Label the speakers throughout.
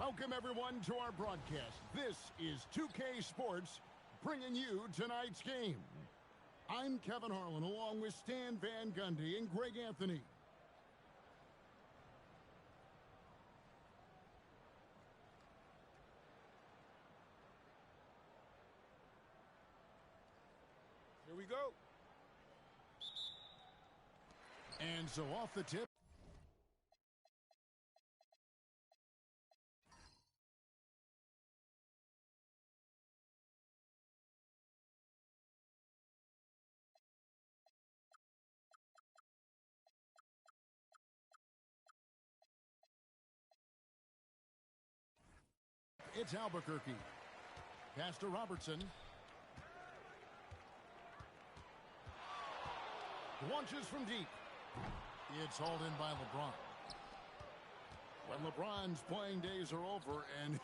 Speaker 1: Welcome, everyone, to our broadcast. This is 2K Sports, bringing you tonight's game. I'm Kevin Harlan, along with Stan Van Gundy and Greg Anthony.
Speaker 2: Here we go.
Speaker 1: And so off the tip. It's Albuquerque. Pass to Robertson. Launches from deep. It's hauled in by LeBron. When LeBron's playing days are over, and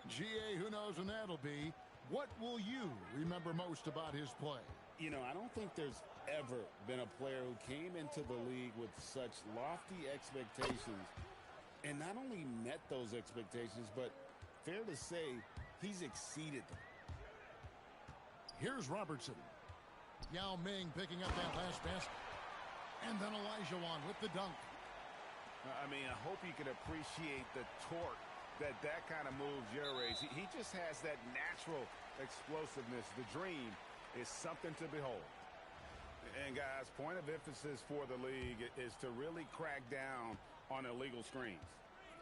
Speaker 1: GA, who knows when that'll be, what will you remember most about his play?
Speaker 2: You know, I don't think there's ever been a player who came into the league with such lofty expectations and not only met those expectations, but fair to say, he's exceeded them.
Speaker 1: Here's Robertson. Yao Ming picking up that last basket. And then Olajuwon with the dunk.
Speaker 3: I mean, I hope you can appreciate the torque that kind of move generates. He just has that natural explosiveness. The dream is something to behold. And, guys, point of emphasis for the league is to really crack down on illegal screens.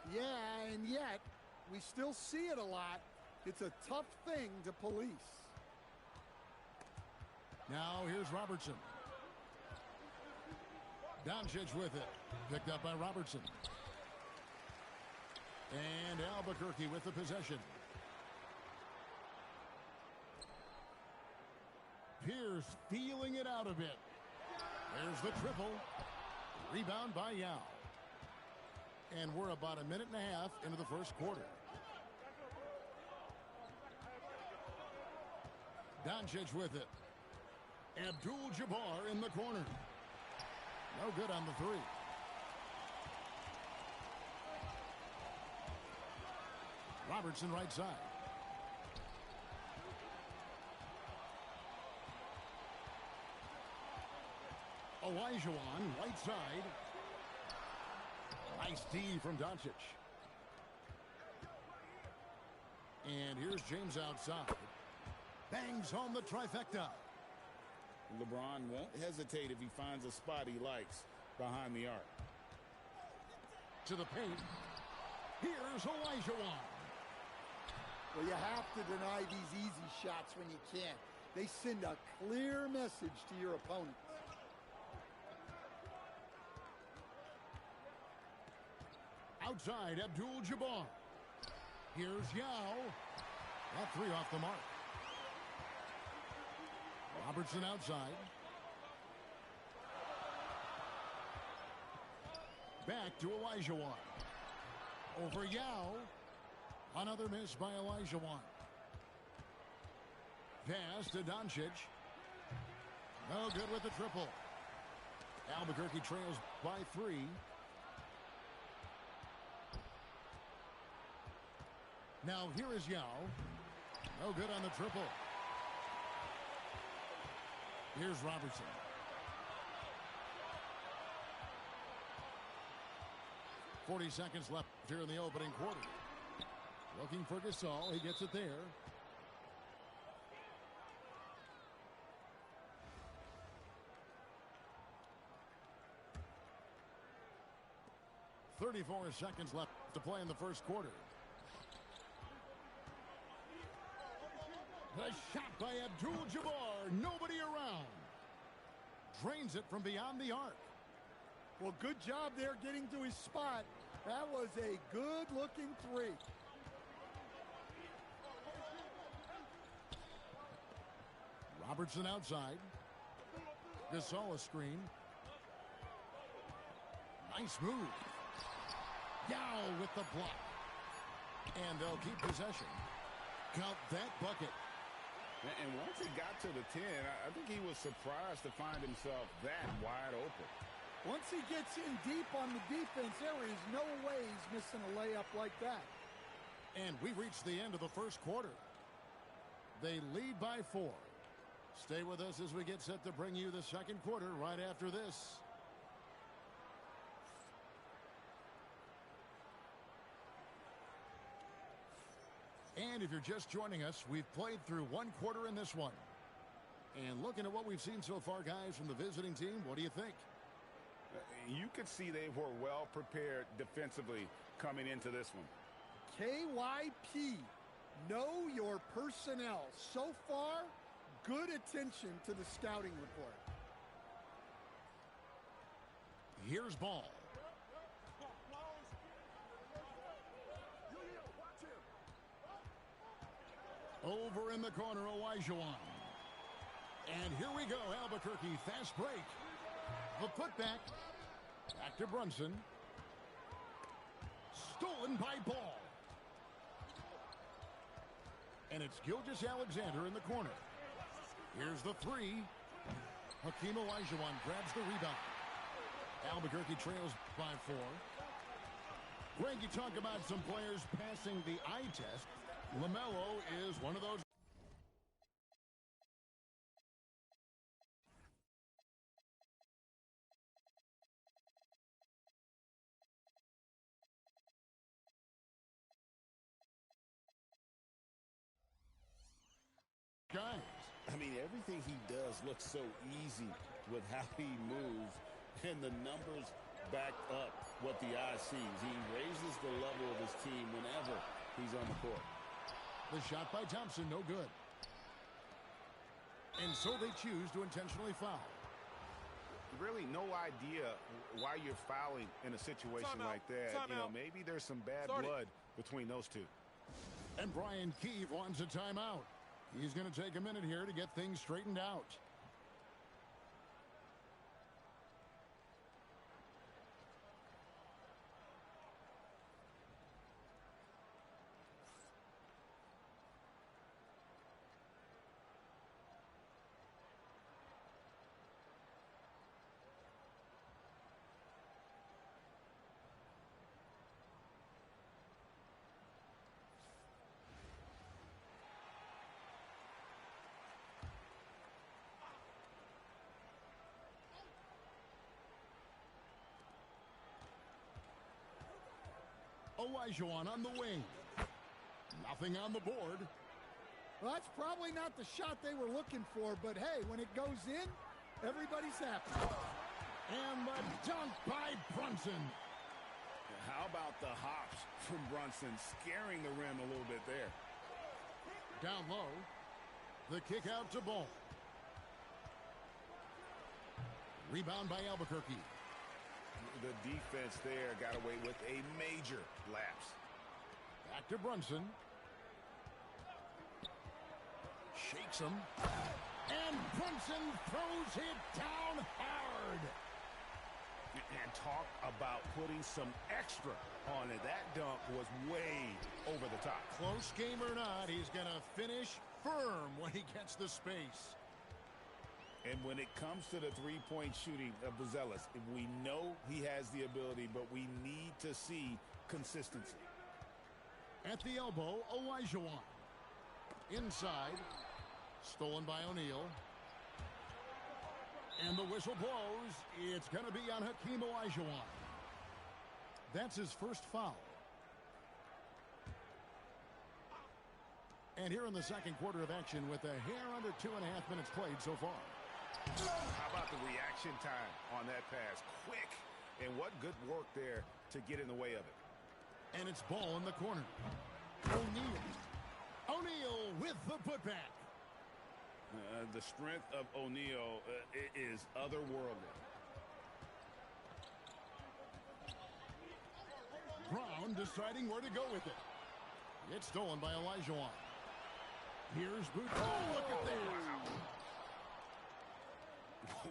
Speaker 4: Yeah, and yet we still see it a lot. It's a tough thing to police.
Speaker 1: Now here's Robertson. Doncic with it. Picked up by Robertson. And Albuquerque with the possession. Pierce feeling it out a bit. There's the triple. Rebound by Yao. And we're about a minute and a half into the first quarter. Doncic with it. Abdul-Jabbar in the corner. No good on the three. Robertson right side. Olajuwon right side. Nice D from Doncic. And here's James outside. Bangs home the trifecta.
Speaker 2: LeBron won't hesitate if he finds a spot he likes behind the arc.
Speaker 1: To the paint. Here's Olajuwon.
Speaker 4: Well, you have to deny these easy shots when you can. They send a clear message to your opponents.
Speaker 1: Outside, Abdul-Jabbar. Here's Yao. That three off the mark. Robertson outside. Back to Olajuwon. Over Yao. Another miss by Olajuwon. Pass to Doncic. No good with the triple. Albuquerque trails by 3. Now here is Yao. No good on the triple. Here's Robertson. .40 left here in the opening quarter. Looking for Gasol. He gets it there. .34 left to play in the first quarter. The shot by Abdul-Jabbar. Nobody around. Drains it from beyond the arc.
Speaker 4: Well, good job there getting to his spot. That was a good-looking three.
Speaker 1: Robertson outside. Gasol a screen. Nice move. Yao with the block. And they'll keep possession. Count that bucket.
Speaker 2: And once he got to the 10, I think he was surprised to find himself that wide open.
Speaker 4: Once he gets in deep on the defense, there is no way he's missing a layup like that.
Speaker 1: And we reached the end of the first quarter. They lead by 4. Stay with us as we get set to bring you the second quarter right after this. And if you're just joining us, we've played through one quarter in this one. And looking at what we've seen so far, guys, from the visiting team, what do you think?
Speaker 3: You could see they were well prepared defensively coming into this one.
Speaker 4: KYP, know your personnel. So far, good attention to the scouting report.
Speaker 1: Here's ball. Over in the corner, Olajuwon. And here we go, Albuquerque, fast break. The putback. Back to Brunson. Stolen by Ball. And it's Gilgeous-Alexander in the corner. Here's the three. Hakeem Olajuwon grabs the rebound. Albuquerque trails by 4. Greg, you talk about some players passing the eye test. LaMelo is one of those. Guys.
Speaker 2: I mean, everything he does looks so easy with how he moves, and the numbers back up what the eye sees. He raises the level of his team whenever he's on the court.
Speaker 1: The shot by Thompson, no good. And so they choose to intentionally foul.
Speaker 3: Really no idea why you're fouling in a situation like that. You know, maybe there's some bad blood between those two.
Speaker 1: And Brian Keefe wants a timeout. He's going to take a minute here to get things straightened out. Olajuwon on the wing. Nothing on the board.
Speaker 4: Well, that's probably not the shot they were looking for, but hey, when it goes in, everybody's happy.
Speaker 1: And the dunk by Brunson.
Speaker 2: How about the hops from Brunson, scaring the rim a little bit there.
Speaker 1: Down low. The kick out to Ball. Rebound by Albuquerque.
Speaker 3: The defense there got away with a major lapse.
Speaker 1: Back to Brunson. Shakes him. And Brunson throws it down hard.
Speaker 3: And talk about putting some extra on it. That dunk was way over the top.
Speaker 1: Close game or not, he's going to finish firm when he gets the space.
Speaker 2: And when it comes to the three-point shooting of Buzelis, we know he has the ability, but we need to see consistency.
Speaker 1: At the elbow, Olajuwon. Inside. Stolen by O'Neal. And the whistle blows. It's going to be on Hakeem Olajuwon. That's his first foul. And here in the second quarter of action with a hair under 2.5 minutes played so far.
Speaker 3: How about the reaction time on that pass? Quick. And what good work there to get in the way of it.
Speaker 1: And it's Ball in the corner. O'Neal. O'Neal with the putback.
Speaker 2: The strength of O'Neal is otherworldly.
Speaker 1: Brown deciding where to go with it. It's stolen by Olajuwon. Here's Booth. Oh, look at that.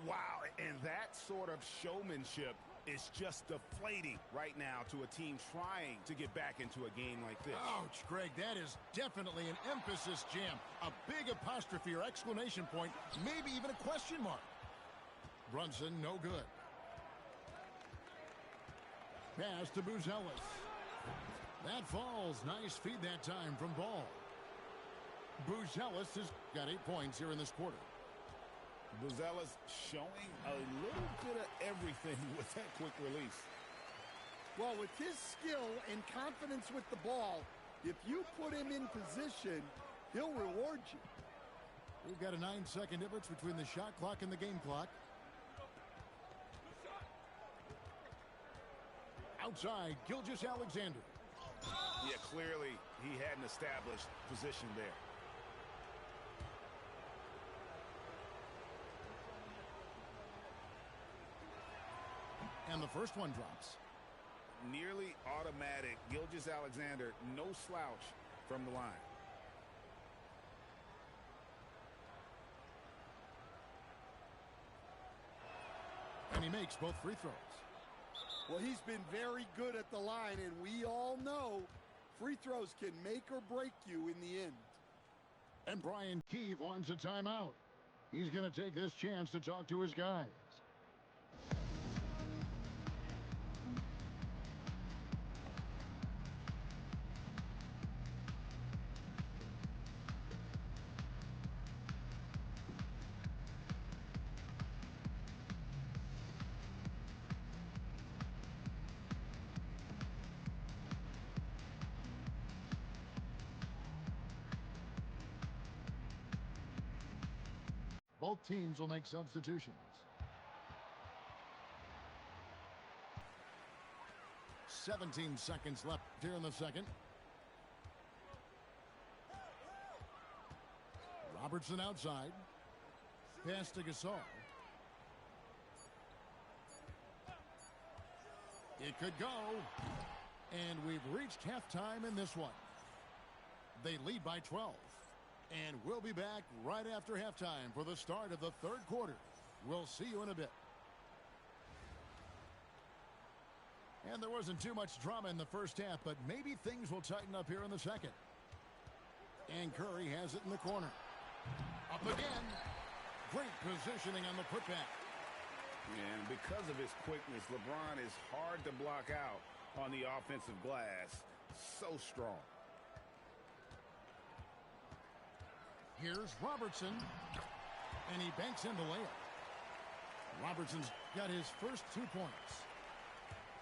Speaker 3: Wow, and that sort of showmanship is just deflating right now to a team trying to get back into a game like this.
Speaker 1: Ouch, Greg, that is definitely an emphasis jam. A big apostrophe or exclamation point, maybe even a question mark. Brunson, no good. Pass to Buzelis. That falls. Nice feed that time from Ball. Buzelis has got 8 points here in this quarter.
Speaker 2: Buzelis showing a little bit of everything with that quick release.
Speaker 4: Well, with his skill and confidence with the ball, if you put him in position, he'll reward you.
Speaker 1: We've got a 9-second difference between the shot clock and the game clock. Outside, Gilgeous-Alexander.
Speaker 3: Yeah, clearly he hadn't established position there.
Speaker 1: And the first one drops.
Speaker 3: Nearly automatic. Gilgeous-Alexander, no slouch from the line.
Speaker 1: And he makes both free throws.
Speaker 4: Well, he's been very good at the line, and we all know free throws can make or break you in the end.
Speaker 1: And Brian Keefe wants a timeout. He's going to take this chance to talk to his guys. Both teams will make substitutions. 17 seconds left here in the second. Robertson outside. Pass to Gasol. It could go. And we've reached halftime in this one. They lead by 12. And we'll be back right after halftime for the start of the third quarter. We'll see you in a bit. And there wasn't too much drama in the first half, but maybe things will tighten up here in the second. And Curry has it in the corner. Up again. Great positioning on the putback.
Speaker 3: And because of his quickness, LeBron is hard to block out on the offensive glass. So strong.
Speaker 1: Here's Robertson, and he banks in the layup. Robertson's got his first 2 points.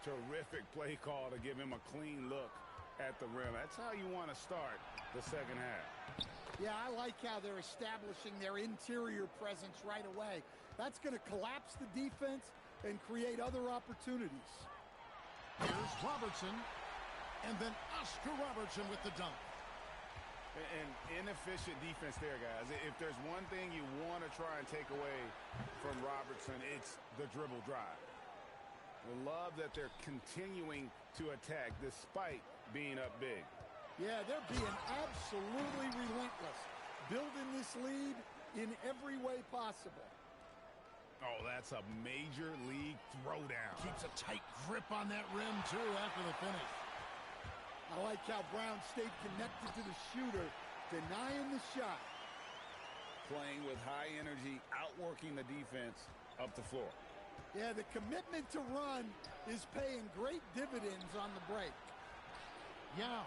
Speaker 3: Terrific play call to give him a clean look at the rim. That's how you want to start the second half.
Speaker 4: Yeah, I like how they're establishing their interior presence right away. That's going to collapse the defense and create other opportunities.
Speaker 1: Here's Robertson, and then Oscar Robertson with the dunk.
Speaker 3: An inefficient defense there, guys. If there's one thing you want to try and take away from Robertson, it's the dribble drive. I love that they're continuing to attack despite being up big.
Speaker 4: Yeah, they're being absolutely relentless, building this lead in every way possible.
Speaker 3: Oh, that's a major league throwdown.
Speaker 1: Keeps a tight grip on that rim, too, after the finish.
Speaker 4: I like how Brown stayed connected to the shooter, denying the shot.
Speaker 2: Playing with high energy, outworking the defense up the floor.
Speaker 4: Yeah, the commitment to run is paying great dividends on the break.
Speaker 1: Yao.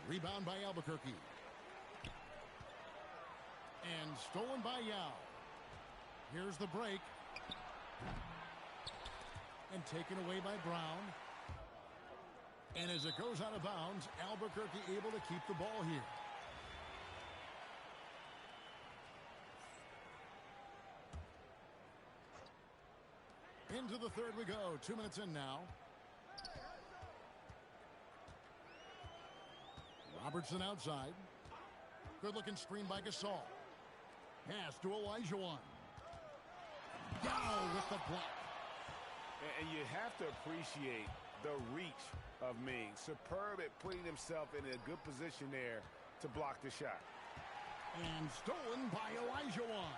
Speaker 1: Rebound by Albuquerque. And stolen by Yao. Here's the break. And taken away by Brown. And as it goes out of bounds, Albuquerque able to keep the ball here. Into the third we go. 2 minutes in now. Robertson outside. Good-looking screen by Gasol. Pass to Olajuwon. Yao with the block.
Speaker 3: And you have to appreciate the reach of Ming. Superb at putting himself in a good position there to block the shot.
Speaker 1: And stolen by Olajuwon.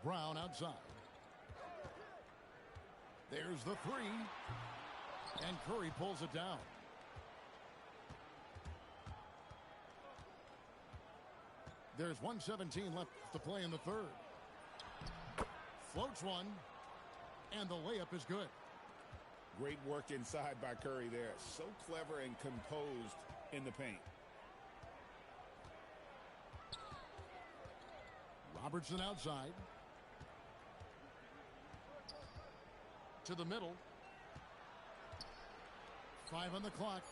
Speaker 1: Brown outside. There's the three. And Curry pulls it down. There's 1:17 left to play in the third. Floats one. And the layup is good.
Speaker 2: Great work inside by Curry there. So clever and composed in the paint.
Speaker 1: Robertson outside. To the middle. 5 on the clock.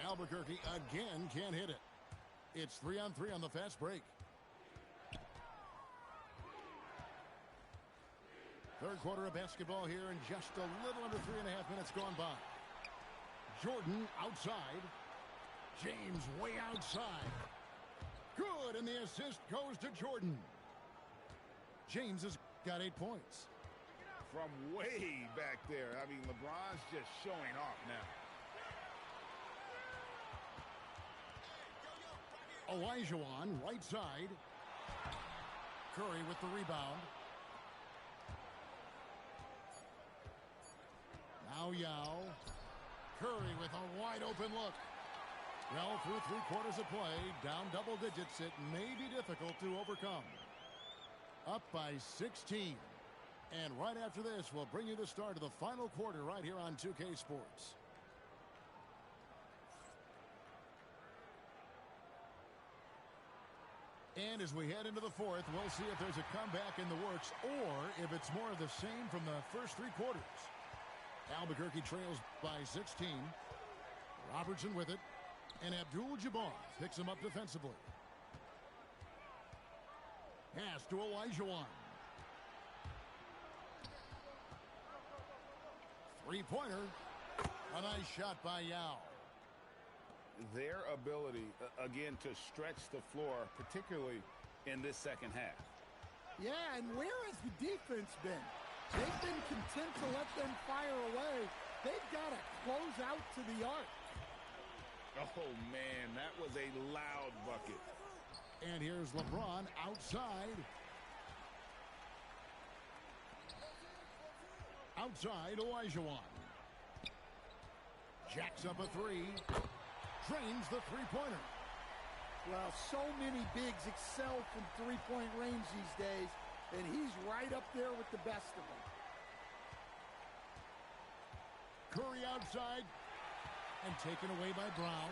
Speaker 1: Albuquerque again can't hit it. It's 3-on-3 on the fast break. Third quarter of basketball here, and just a little under 3.5 minutes gone by. Jordan outside. James way outside. Good, and the assist goes to Jordan. James has got 8 points.
Speaker 2: From way back there. I mean, LeBron's just showing off now.
Speaker 1: Olajuwon, right side. Curry with the rebound. Now Yao. Curry with a wide open look. Well, through 3 quarters of play, down double digits, it may be difficult to overcome. Up by 16. And right after this, we'll bring you the start of the final quarter right here on 2K Sports. And as we head into the fourth, we'll see if there's a comeback in the works or if it's more of the same from the first 3 quarters. Albuquerque trails by 16. Robertson with it. And Abdul-Jabbar picks him up defensively. Pass to Olajuwon. 3-pointer. A nice shot by Yao.
Speaker 2: Their ability, again, to stretch the floor, particularly in this second half.
Speaker 4: Yeah, and where has the defense been? They've been content to let them fire away. They've got to close out to the arc.
Speaker 2: Oh, man, that was a loud bucket.
Speaker 1: And here's LeBron outside. Outside, Olajuwon. Jacks up a 3. Drains the 3-pointer.
Speaker 4: Well, so many bigs excel from 3-point range these days, and he's right up there with the best of them.
Speaker 1: Curry outside and taken away by Brown.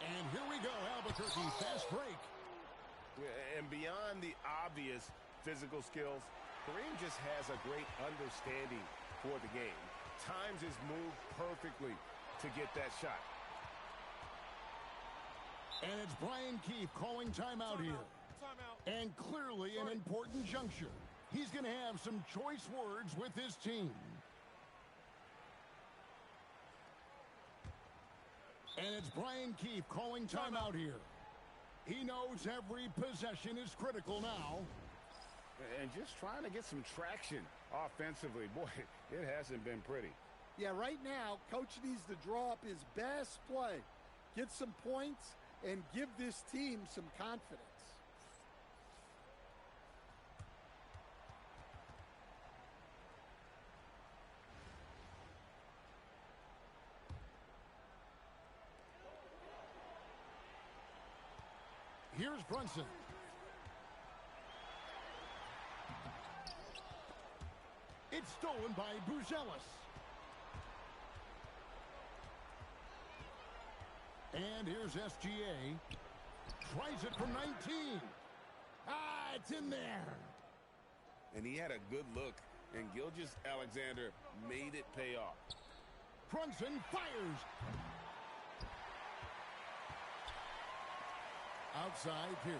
Speaker 1: And here we go, Albuquerque fast break.
Speaker 3: And beyond the obvious physical skills, Kareem just has a great understanding for the game. Times his move perfectly to get that shot.
Speaker 1: And it's Brian Keefe calling timeout here. And clearly an important juncture. He's going to have some choice words with his team. And it's Brian Keefe calling timeout here. He knows every possession is critical now.
Speaker 2: And just trying to get some traction offensively. Boy, it hasn't been pretty.
Speaker 4: Yeah, right now, Coach needs to draw up his best play, get some points, and give this team some confidence.
Speaker 1: Here's Brunson. It's stolen by Buzelis. And here's SGA. Tries it from 19. Ah, it's in there.
Speaker 2: And he had a good look, and Gilgeous-Alexander made it pay off.
Speaker 1: Brunson fires. Outside, Pierce.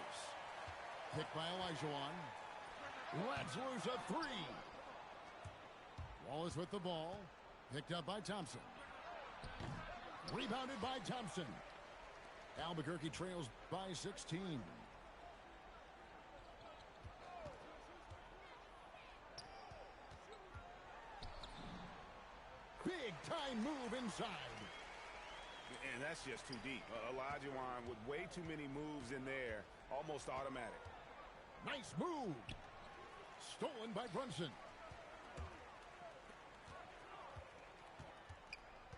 Speaker 1: Picked by Olajuwon. Lets loose a 3. Wallace with the ball. Picked up by Thompson. Rebounded by Thompson. Albuquerque trails by 16. Big time move inside.
Speaker 3: And that's just too deep. Olajuwon with way too many moves in there, almost automatic.
Speaker 1: Nice move. Stolen by Brunson.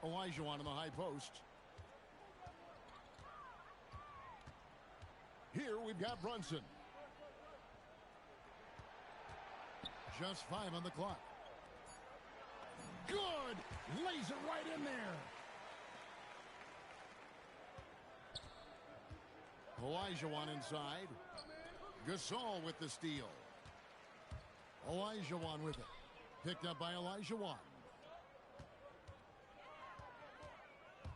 Speaker 1: Olajuwon in the high post. Here we've got Brunson. Just 5 on the clock. Good! Lays it right in there. Olajuwon inside. Gasol with the steal. Olajuwon with it. Picked up by Olajuwon.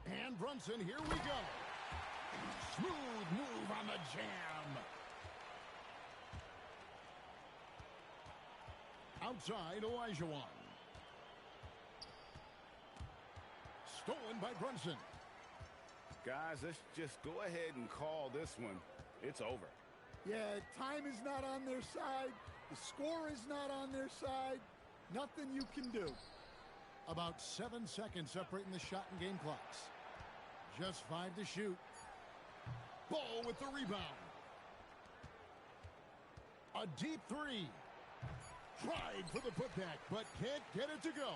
Speaker 1: And Brunson, here we go. Smooth move on the jam. Outside, Olajuwon. Stolen by Brunson.
Speaker 3: Guys, let's just go ahead and call this one. It's over.
Speaker 4: Yeah, time is not on their side. The score is not on their side. Nothing you can do.
Speaker 1: About 7 seconds separating the shot and game clocks. Just 5 to shoot. Ball with the rebound. A deep three. Tried for the putback, but can't get it to go.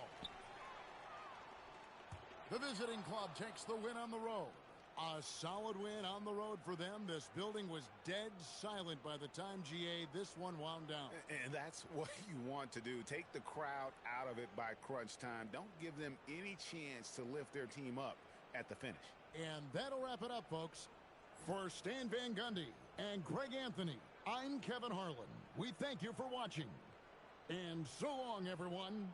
Speaker 1: The visiting club takes the win on the road. A solid win on the road for them. This building was dead silent by the time, GA, this one wound down.
Speaker 3: And that's what you want to do. Take the crowd out of it by crunch time. Don't give them any chance to lift their team up at the finish.
Speaker 1: And that'll wrap it up, folks. For Stan Van Gundy and Greg Anthony, I'm Kevin Harlan. We thank you for watching. And so long, everyone.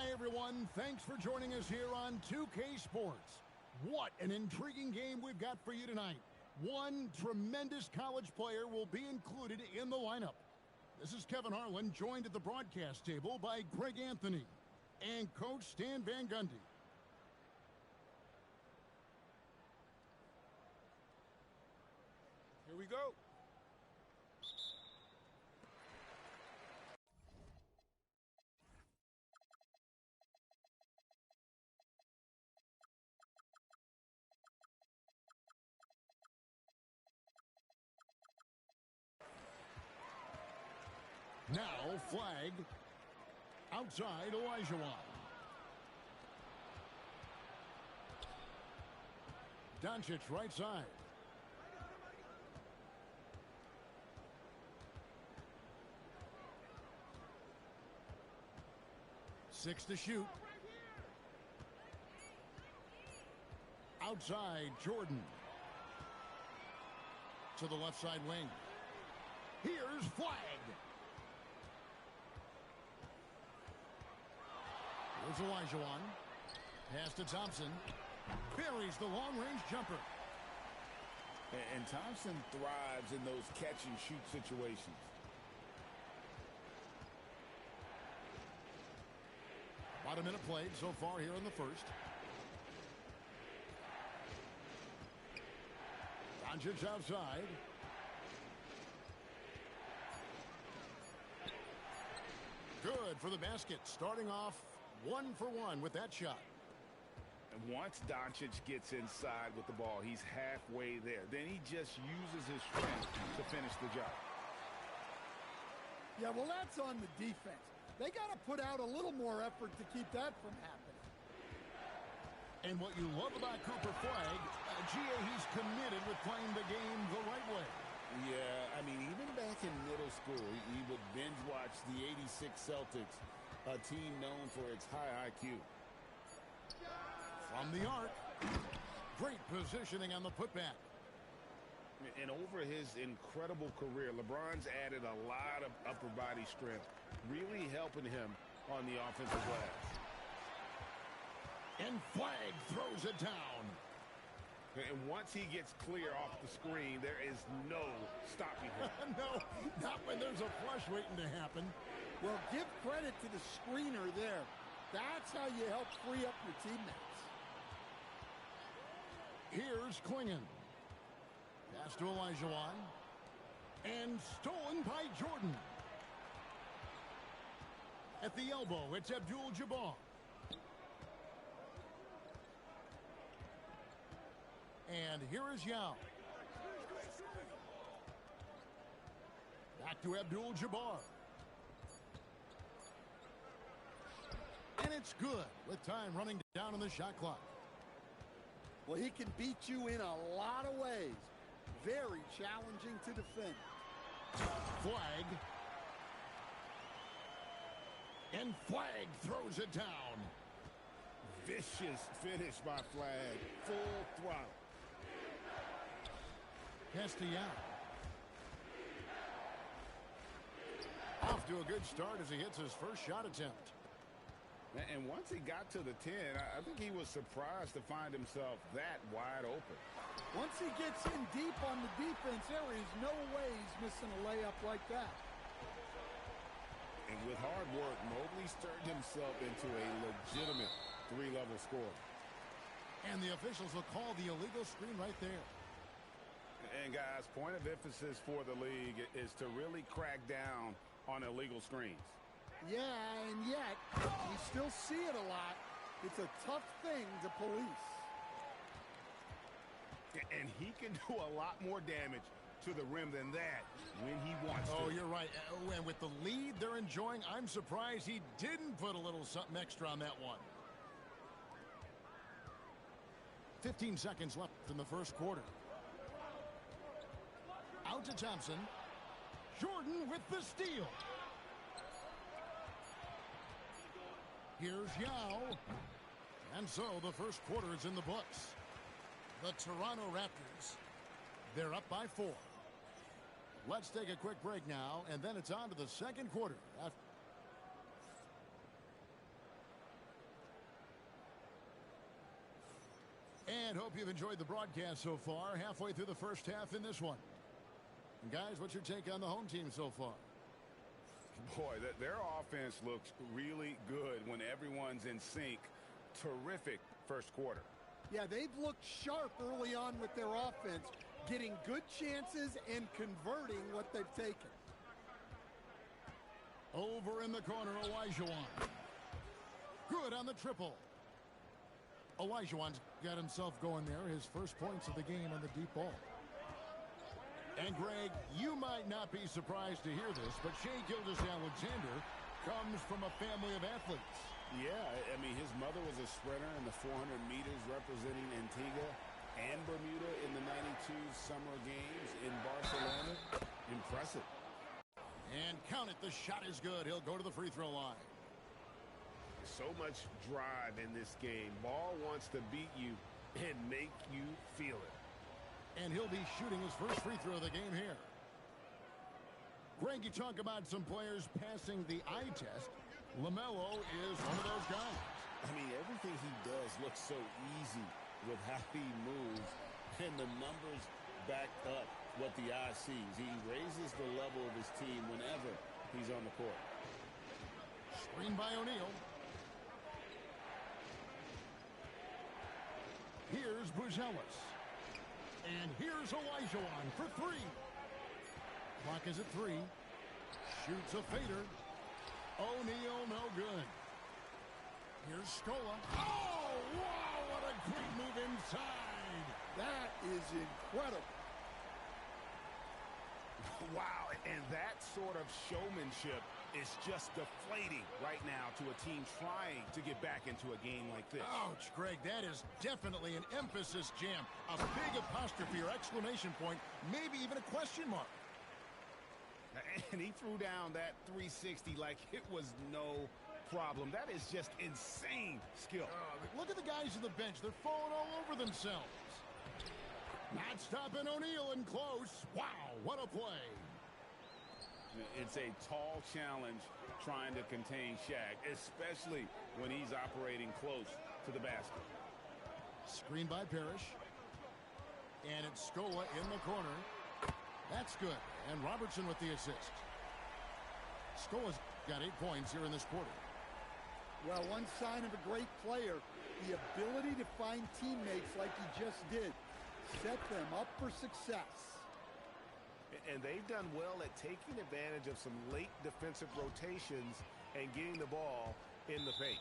Speaker 1: Hi, everyone. Thanks for joining us here on 2K Sports. What an intriguing game we've got for you tonight. One tremendous college player will be included in the lineup. This is Kevin Harlan, joined at the broadcast table by Greg Anthony and Coach Stan Van Gundy.
Speaker 3: Here we go.
Speaker 1: Now flag outside Olajuwon. Doncic right side. Six to shoot. Outside Jordan. To the left side wing. Here's flag. Here's Olajuwon. Pass to Thompson. Buries the long-range jumper.
Speaker 2: And Thompson thrives in those catch-and-shoot situations.
Speaker 1: About a minute played so far here in the first. Doncic outside. Good for the basket. Starting off 1 for 1 with that shot.
Speaker 3: And once Doncic gets inside with the ball, he's halfway there. Then he just uses his strength to finish the job.
Speaker 4: Yeah, well, that's on the defense. They got to put out a little more effort to keep that from happening.
Speaker 1: And what you love about Cooper Flag, he's committed with playing the game the right way.
Speaker 2: Yeah, I mean, even back in middle school, he would binge watch the '86 Celtics, a team known for its high IQ.
Speaker 1: From the arc. Great positioning on the putback.
Speaker 3: And over his incredible career, LeBron's added a lot of upper body strength, really helping him on the offensive glass.
Speaker 1: And Flag throws it down.
Speaker 3: And once he gets clear off the screen, there is no stopping him.
Speaker 1: No, not when there's a flush waiting to happen.
Speaker 4: Well, give credit to the screener there. That's how you help free up your teammates.
Speaker 1: Here's Klingon. Pass to Olajuwon. And stolen by Jordan. At the elbow, it's Abdul-Jabbar. And here is Yao. Back to Abdul-Jabbar. And it's good with time running down on the shot clock.
Speaker 4: Well, he can beat you in a lot of ways. Very challenging to defend.
Speaker 1: Flag. And Flag throws it down.
Speaker 2: Vicious finish by Flag. Full throttle.
Speaker 1: Pass to Yao. Off to a good start as he hits his first shot attempt.
Speaker 3: And once he got to the 10, I think he was surprised to find himself that wide open.
Speaker 4: Once he gets in deep on the defense, there is no way he's missing a layup like that.
Speaker 2: And with hard work, Mobley's turned himself into a legitimate three-level scorer.
Speaker 1: And the officials will call the illegal screen right there.
Speaker 3: And guys, point of emphasis for the league is to really crack down on illegal screens.
Speaker 4: Yeah, and yet, we still see it a lot. It's a tough thing to police.
Speaker 3: And he can do a lot more damage to the rim than that when he wants to.
Speaker 1: Oh, you're right. And with the lead they're enjoying, I'm surprised he didn't put a little something extra on that one. 15 seconds left in the first quarter. Out to Thompson. Jordan with the steal. Here's Yao. And so the first quarter is in the books. The Toronto Raptors, they're up by 4. Let's take a quick break now, and then it's on to the second quarter. And hope you've enjoyed the broadcast so far. Halfway through the first half in this one. And guys, what's your take on the home team so far?
Speaker 3: Boy, their offense looks really good when everyone's in sync. Terrific first quarter.
Speaker 4: Yeah, they've looked sharp early on with their offense, getting good chances and converting what they've taken.
Speaker 1: Over in the corner, Olajuwon. Good on the triple. Olajuwon's got himself going there. His first points of the game on the deep ball. And, Greg, you might not be surprised to hear this, but Shai Gilgeous-Alexander comes from a family of athletes.
Speaker 2: Yeah, I mean, his mother was a sprinter in the 400 meters representing Antigua and Bermuda in the 92 Summer Games in Barcelona. Impressive.
Speaker 1: And count it, the shot is good. He'll go to the free throw line.
Speaker 5: So much drive in this game. Ball wants to beat you and make you feel it.
Speaker 1: And he'll be shooting his first free throw of the game here. Greg, you talk about some players passing the eye test. LaMelo is one of those guys.
Speaker 2: I mean, everything he does looks so easy with how he moves, and the numbers back up what the eye sees. He raises the level of his team whenever he's on the court.
Speaker 1: Screen by O'Neal. Here's Buzelis. And here's Olajuwon for three. Clock is at 3. Shoots a fader. O'Neal, no good. Here's Scola. Oh, wow, what a great move inside.
Speaker 4: That is incredible.
Speaker 3: Wow, and that sort of showmanship is just deflating right now to a team trying to get back into a game like this.
Speaker 1: Ouch, Greg, that is definitely an emphasis jam. A big apostrophe or exclamation point, maybe even a question mark.
Speaker 3: And he threw down that 360 like it was no problem. That is just insane skill.
Speaker 1: Look at the guys on the bench. They're falling all over themselves. Not stopping O'Neal in close. Wow, what a play.
Speaker 3: It's a tall challenge trying to contain Shaq, especially when he's operating close to the basket.
Speaker 1: Screen by Parrish. And it's Scola in the corner. That's good. And Robertson with the assist. Scola's got 8 points here in this quarter.
Speaker 4: Well, one sign of a great player, the ability to find teammates like he just did. Set them up for success.
Speaker 5: And they've done well at taking advantage of some late defensive rotations and getting the ball in the paint.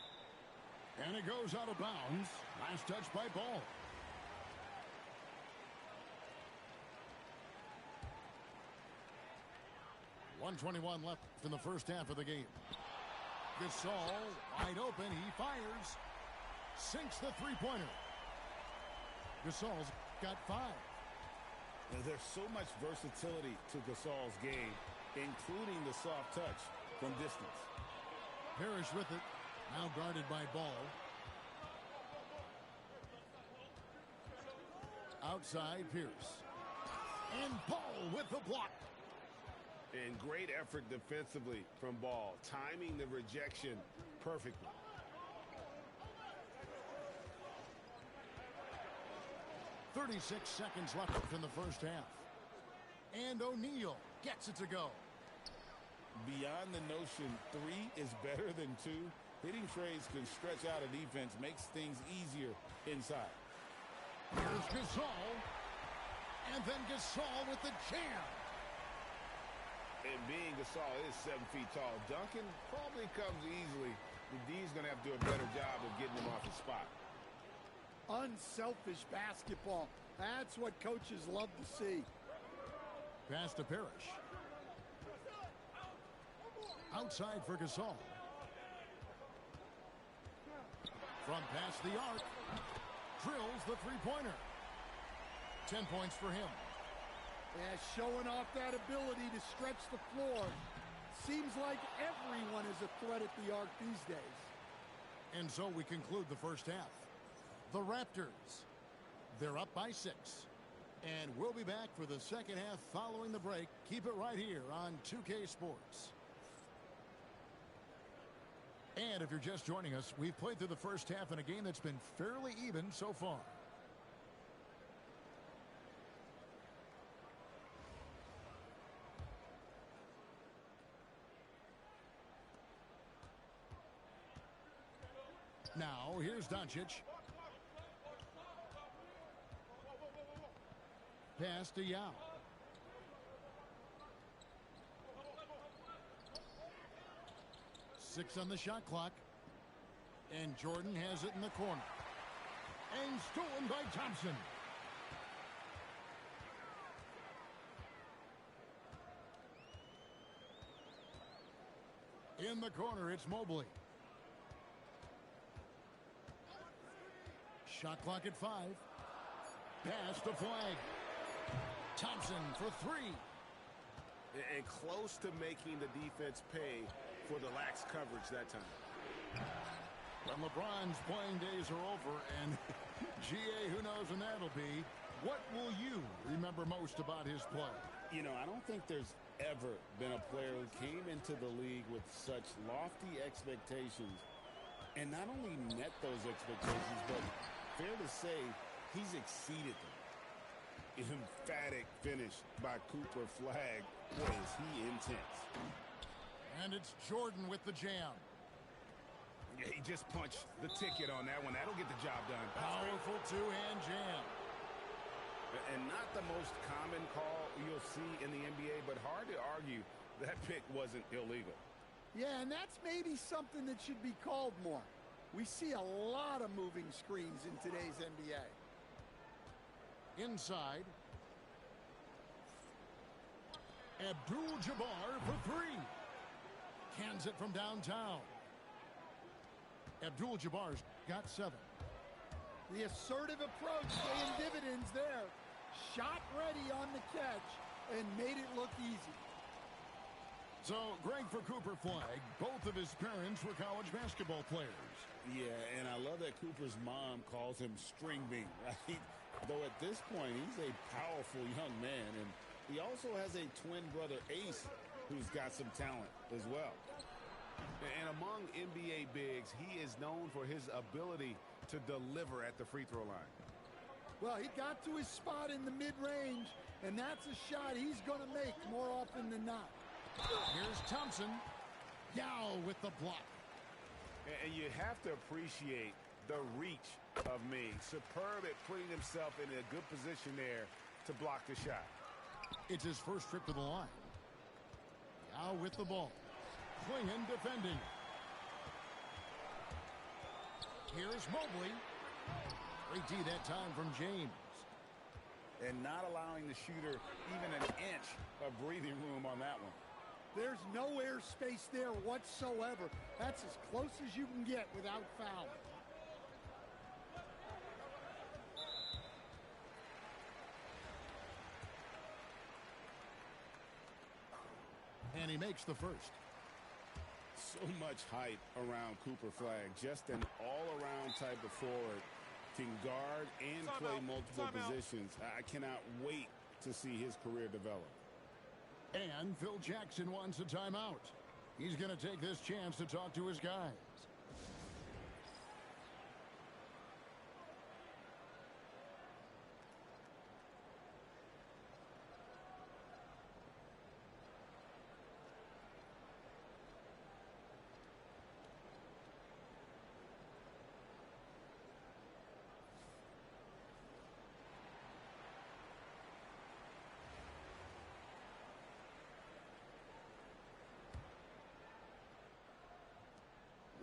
Speaker 1: And it goes out of bounds. Last touch by Ball. .121 left in the first half of the game. Gasol wide open. He fires. Sinks the three-pointer. Gasol's got 5.
Speaker 2: There's so much versatility to Gasol's game, including the soft touch from distance.
Speaker 1: Parrish with it. Now guarded by Ball. Outside Pierce. And Ball with the block.
Speaker 5: And great effort defensively from Ball, timing the rejection perfectly.
Speaker 1: .36 seconds left in the first half. And O'Neal gets it to go.
Speaker 2: Beyond the notion 3 is better than 2, hitting trades can stretch out a defense, makes things easier inside.
Speaker 1: Here's Gasol. And then Gasol with the jam.
Speaker 5: And being Gasol is 7 feet tall, Duncan probably comes easily. The D's going to have to do a better job of getting him off his spot.
Speaker 4: Unselfish basketball. That's what coaches love to see.
Speaker 1: Pass to Parrish. Outside for Gasol. From past the arc. Drills the three-pointer. 10 points for him.
Speaker 4: Yeah, showing off that ability to stretch the floor. Seems like everyone is a threat at the arc these days.
Speaker 1: And so we conclude the first half. The Raptors, they're up by 6. And we'll be back for the second half following the break. Keep it right here on 2K Sports. And if you're just joining us, we've played through the first half in a game that's been fairly even so far. Now, here's Doncic. Pass to Yao. Six on the shot clock. And Jordan has it in the corner. And stolen by Thompson. In the corner, it's Mobley. Shot clock at 5. Pass to Flag. Thompson for 3.
Speaker 3: And close to making the defense pay for the lax coverage that time.
Speaker 1: When LeBron's playing days are over, and GA, who knows when that'll be, what will you remember most about his play?
Speaker 2: You know, I don't think there's ever been a player who came into the league with such lofty expectations and not only met those expectations, but fair to say he's exceeded them. Emphatic finish by Cooper Flag. Boy, is he intense.
Speaker 1: And it's Jordan with the jam.
Speaker 3: Yeah, he just punched the ticket on that one. That'll get the job done.
Speaker 1: Powerful two-hand jam.
Speaker 3: And not the most common call you'll see in the NBA, but hard to argue that pick wasn't illegal.
Speaker 4: Yeah, and that's maybe something that should be called more. We see a lot of moving screens in today's NBA.
Speaker 1: Inside. Abdul-Jabbar for 3. Cans it from downtown. Abdul-Jabbar's got 7.
Speaker 4: The assertive approach paying dividends there. Shot ready on the catch and made it look easy.
Speaker 1: So, Greg, for Cooper Flag, both of his parents were college basketball players.
Speaker 2: Yeah, and I love that Cooper's mom calls him String Bean, right? Though at this point, he's a powerful young man, and he also has a twin brother, Ace, who's got some talent as well.
Speaker 3: And among NBA bigs, he is known for his ability to deliver at the free throw line.
Speaker 4: Well, he got to his spot in the mid-range, and that's a shot he's going to make more often than not.
Speaker 1: Here's Thompson. Yao with the block.
Speaker 3: And you have to appreciate the reach of Ming. Superb at putting himself in a good position there to block the shot.
Speaker 1: It's his first trip to the line. Yao with the ball. Klingon defending. Here's Mobley. Great D that time from James.
Speaker 2: And not allowing the shooter even an inch of breathing room on that one.
Speaker 4: There's no air space there whatsoever. That's as close as you can get without foul.
Speaker 1: And he makes the first.
Speaker 2: So much hype around Cooper Flag. Just an all-around type of forward. Can guard and play multiple positions. I cannot wait to see his career develop.
Speaker 1: And Phil Jackson wants a timeout. He's going to take this chance to talk to his guys.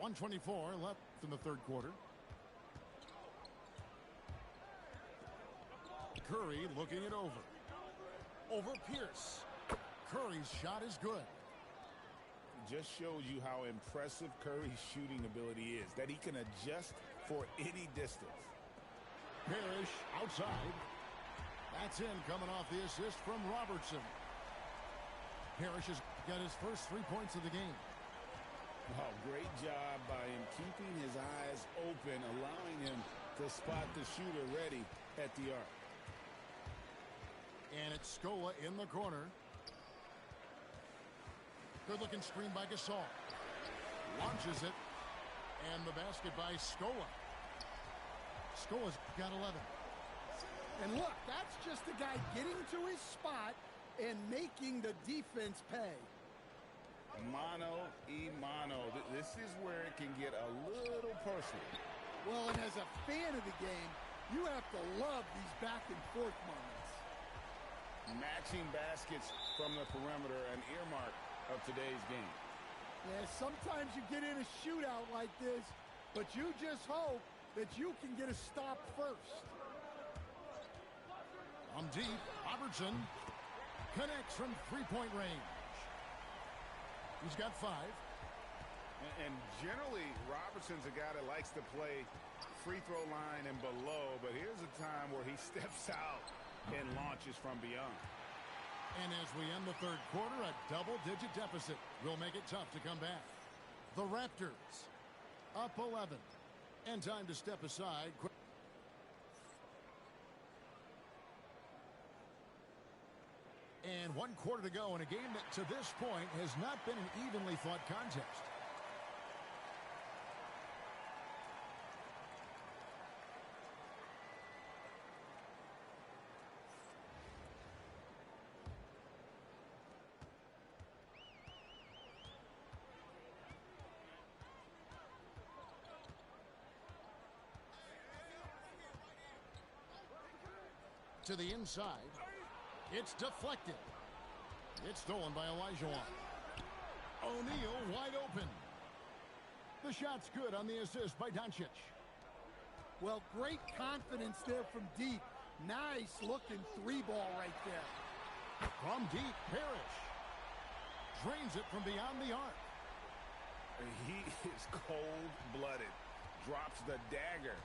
Speaker 1: .124 left in the third quarter. Curry looking it over. Over Pierce. Curry's shot is good.
Speaker 2: Just shows you how impressive Curry's shooting ability is. That he can adjust for any distance.
Speaker 1: Parrish outside. That's in, coming off the assist from Robertson. Parrish has got his first 3 points of the game.
Speaker 2: Oh, great job by him keeping his eyes open, allowing him to spot the shooter ready at the arc.
Speaker 1: And it's Scola in the corner. Good-looking screen by Gasol. Launches it. And the basket by Scola. Scola's got 11.
Speaker 4: And look, that's just a guy getting to his spot and making the defense pay.
Speaker 2: Mano y mano. This is where it can get a little personal.
Speaker 4: Well, and as a fan of the game, you have to love these back-and-forth moments.
Speaker 2: Matching baskets from the perimeter, an earmark of today's game.
Speaker 4: Yeah, sometimes you get in a shootout like this, but you just hope that you can get a stop first.
Speaker 1: From deep, Robertson connects from three-point range. He's got 5.
Speaker 3: And generally, Robertson's a guy that likes to play free throw line and below, but here's a time where he steps out and launches from beyond.
Speaker 1: And as we end the third quarter, a double-digit deficit will make it tough to come back. The Raptors up 11. And time to step aside. And 1 quarter to go in a game that to this point has not been an evenly fought contest. To the inside. It's deflected. It's stolen by Olajuwon. O'Neal wide open. The shot's good on the assist by Doncic.
Speaker 4: Well, great confidence there from deep. Nice looking 3-ball right there.
Speaker 1: From deep, Parrish drains it from beyond the arc.
Speaker 3: He is cold-blooded. Drops the dagger.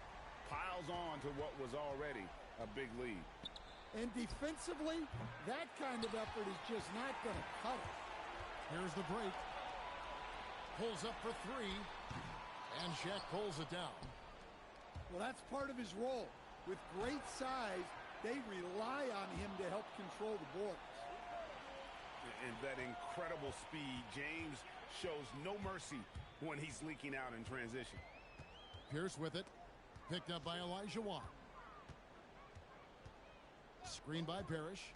Speaker 3: Piles on to what was already a big lead.
Speaker 4: And defensively, that kind of effort is just not going to cut it.
Speaker 1: Here's the break. Pulls up for 3. And Shaq pulls it down.
Speaker 4: Well, that's part of his role. With great size, they rely on him to help control the boards.
Speaker 3: And that incredible speed, James shows no mercy when he's leaking out in transition.
Speaker 1: Pierce with it. Picked up by Olajuwon. Screen by Parrish.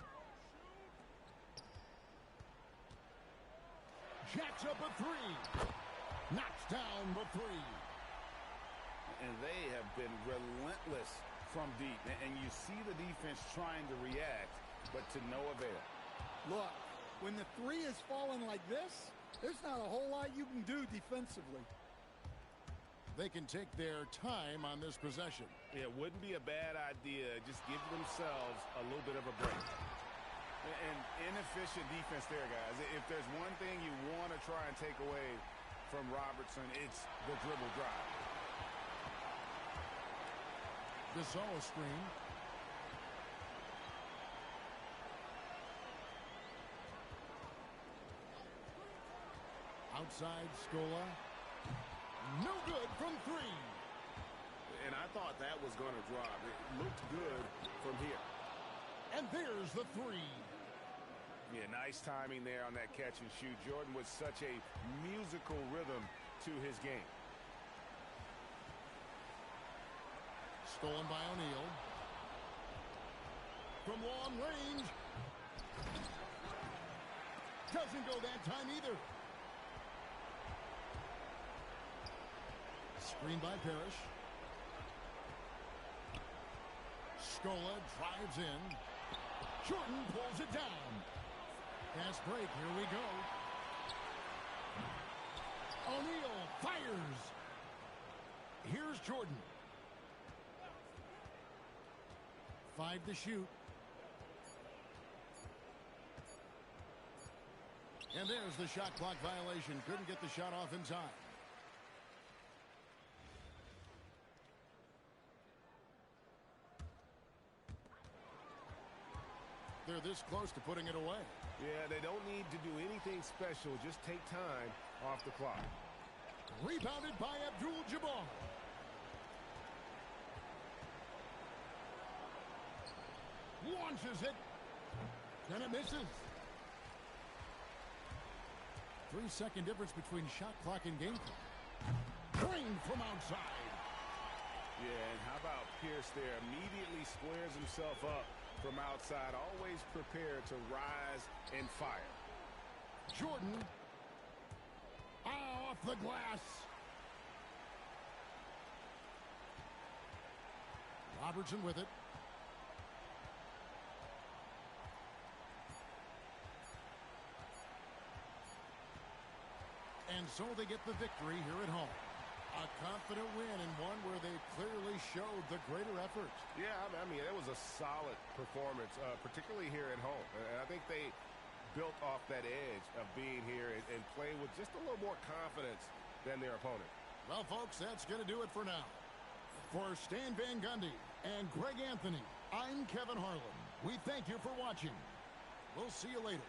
Speaker 1: Jacks up a 3. Knocks down the 3.
Speaker 2: And they have been relentless from deep. And you see the defense trying to react, but to no avail.
Speaker 4: Look, when the 3 is falling like this, there's not a whole lot you can do defensively.
Speaker 1: They can take their time on this possession.
Speaker 3: It wouldn't be a bad idea. Just give themselves a little bit of a break. And inefficient defense there, guys. If there's one thing you want to try and take away from Robertson, it's the dribble drive.
Speaker 1: Gasol screen. Outside Scola. No good from 3.
Speaker 3: And I thought that was going to drop. It looked good from here.
Speaker 1: And there's the 3.
Speaker 3: Yeah, nice timing there on that catch and shoot. Jordan with such a musical rhythm to his game.
Speaker 1: Stolen by O'Neal. From long range. Doesn't go that time either. Screen by Parrish. Scola drives in. Jordan pulls it down. Fast break. Here we go. O'Neal fires. Here's Jordan. 5 to shoot. And there's the shot clock violation. Couldn't get the shot off in time. They're this close to putting it away.
Speaker 3: Yeah, they don't need to do anything special. Just take time off the clock.
Speaker 1: Rebounded by Abdul-Jabbar. Launches it. And it misses. 3-second difference between shot clock and game clock. Drained from outside.
Speaker 3: Yeah, and how about Pierce there? Immediately squares himself up from outside. Always prepared to rise and fire.
Speaker 1: Jordan off the glass. Robertson with it. And so they get the victory here at home. A confident win and one where they clearly showed the greater effort.
Speaker 3: Yeah, I mean, it was a solid performance, particularly here at home. And I think they built off that edge of being here and playing with just a little more confidence than their opponent.
Speaker 1: Well, folks, that's going to do it for now. For Stan Van Gundy and Greg Anthony, I'm Kevin Harlan. We thank you for watching. We'll see you later.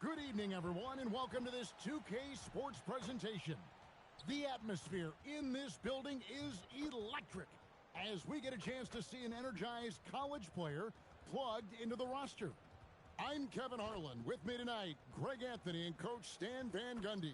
Speaker 1: Good evening, everyone, and welcome to this 2K Sports presentation. The atmosphere in this building is electric as we get a chance to see an energized college player plugged into the roster. I'm Kevin Harlan. With me tonight, Greg Anthony and Coach Stan Van Gundy.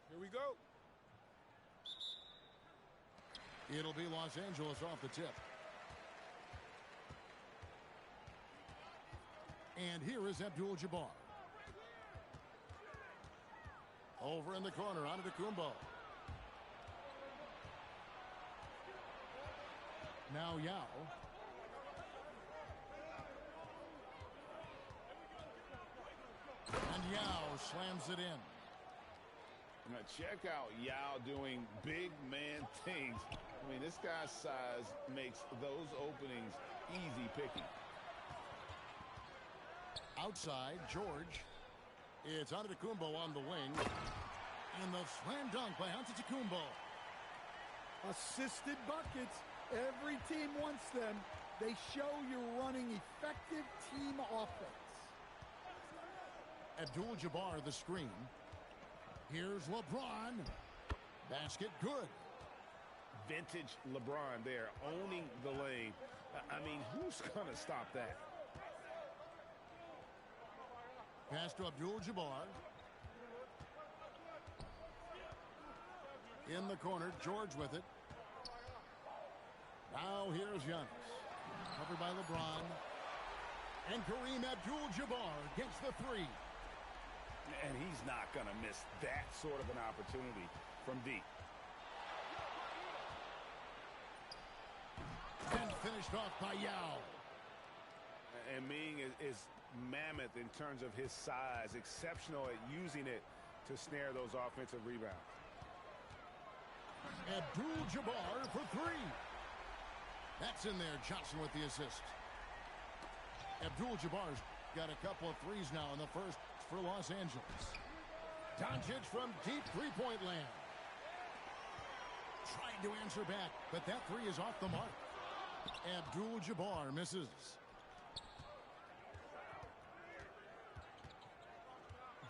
Speaker 5: Here we go.
Speaker 1: It'll be Los Angeles off the tip. And here is Abdul-Jabbar. Over in the corner, Antetokounmpo. Now Yao. And Yao slams it in.
Speaker 5: Now check out Yao doing big man things. I mean, this guy's size makes those openings easy picking.
Speaker 1: Outside, George. It's Antetokounmpo on the wing. And the slam dunk by Antetokounmpo.
Speaker 4: Assisted buckets. Every team wants them. They show you're running effective team offense.
Speaker 1: Abdul-Jabbar the screen. Here's LeBron. Basket good.
Speaker 5: Vintage LeBron there, owning the lane. I mean, who's going to stop that?
Speaker 1: Pass to Abdul-Jabbar. In the corner, George with it. Now here's Giannis. Covered by LeBron. And Kareem Abdul-Jabbar gets the three.
Speaker 5: And he's not going to miss that sort of an opportunity from deep.
Speaker 1: And finished off by Yao.
Speaker 5: And Ming is mammoth in terms of his size, exceptional at using it to snare those offensive rebounds.
Speaker 1: Abdul-Jabbar for three. That's in there. Johnson with the assist. Abdul-Jabbar's got a couple of threes now in the first for Los Angeles. Doncic from deep three-point land. Trying to answer back, but that three is off the mark. Abdul-Jabbar misses.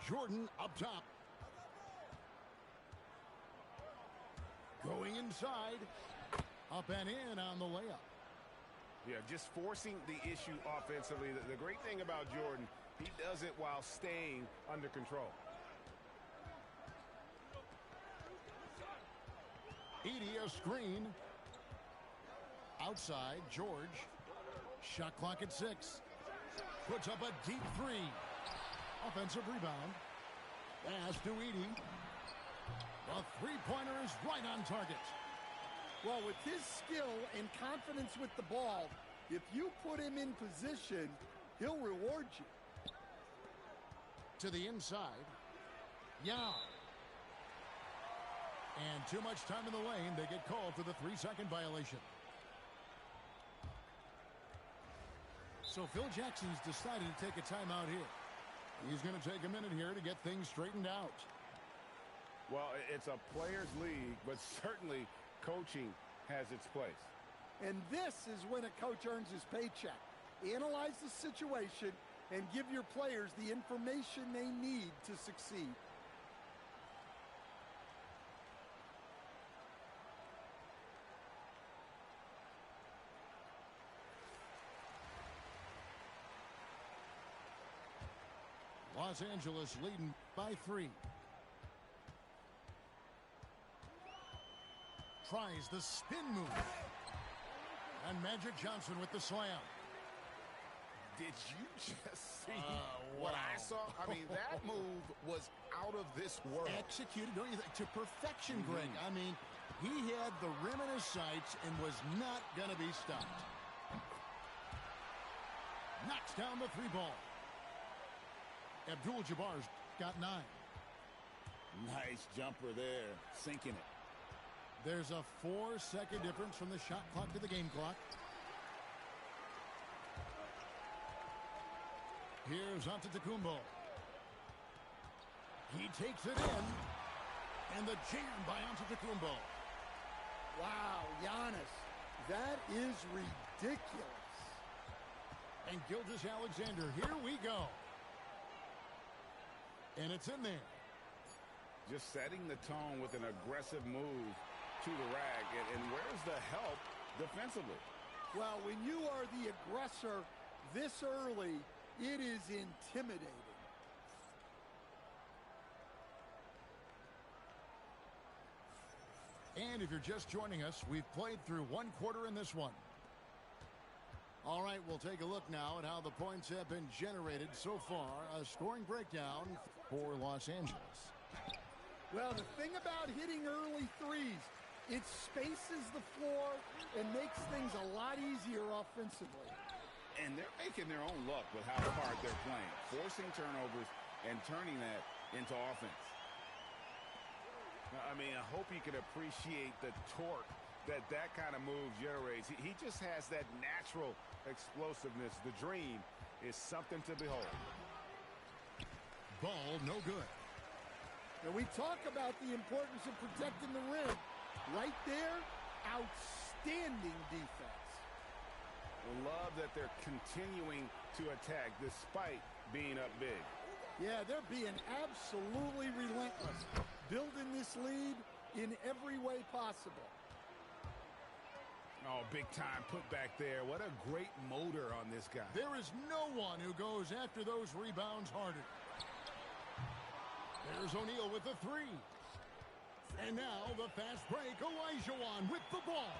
Speaker 1: Jordan up top. Going inside. Up and in on the layup.
Speaker 5: Yeah, just forcing the issue offensively. The great thing about Jordan, he does it while staying under control.
Speaker 1: Edie a screen. Outside, George. Shot clock at 6. Puts up a deep three. Offensive rebound. Pass to Edie. The three-pointer is right on target.
Speaker 4: Well, with his skill and confidence with the ball, if you put him in position, he'll reward you.
Speaker 1: To the inside. Yao. And too much time in the lane. They get called for the 3-second violation. So Phil Jackson's decided to take a timeout here. He's going to take a minute here to get things straightened out.
Speaker 5: Well, it's a players' league, but certainly coaching has its place.
Speaker 4: And this is when a coach earns his paycheck. Analyze the situation and give your players the information they need to succeed.
Speaker 1: Los Angeles leading by 3. Tries the spin move. And Magic Johnson with the slam.
Speaker 3: Did you just see
Speaker 1: Wow.
Speaker 3: what I saw? I mean, that move was out of this world.
Speaker 1: Executed, don't you think, to perfection, Greg. I mean, he had the rim in his sights and was not going to be stopped. Knocks down the 3 ball. Abdul-Jabbar's got 9.
Speaker 2: Nice jumper there, sinking it.
Speaker 1: There's a 4-second difference from the shot clock to the game clock. Here's Antetokounmpo. He takes it in. And the jam by Antetokounmpo.
Speaker 4: Wow, Giannis. That is ridiculous.
Speaker 1: And Gilgeous-Alexander, here we go. And it's in there.
Speaker 2: Just setting the tone with an aggressive move to the rack. And where's the help defensively?
Speaker 4: Well, when you are the aggressor this early, it is intimidating.
Speaker 1: And if you're just joining us, we've played through one quarter in this one. All right, we'll take a look now at how the points have been generated so far. A scoring breakdown for Los Angeles.
Speaker 4: Well, the thing about hitting early threes, it spaces the floor and makes things a lot easier offensively.
Speaker 2: And they're making their own luck with how hard they're playing, forcing turnovers and turning that into offense.
Speaker 3: I mean, I hope you can appreciate the torque that kind of move generates. He just has that natural explosiveness. The dream is something to behold.
Speaker 1: Ball no good.
Speaker 4: And we talk about the importance of protecting the rim. Right there, outstanding defense.
Speaker 3: Love that they're continuing to attack despite being up big.
Speaker 4: Yeah, they're being absolutely relentless, building this lead in every way possible.
Speaker 3: Oh, big time put back there. What a great motor on this guy.
Speaker 1: There is no one who goes after those rebounds harder. There's O'Neal with the three. And now the fast break, Olajuwon with the ball.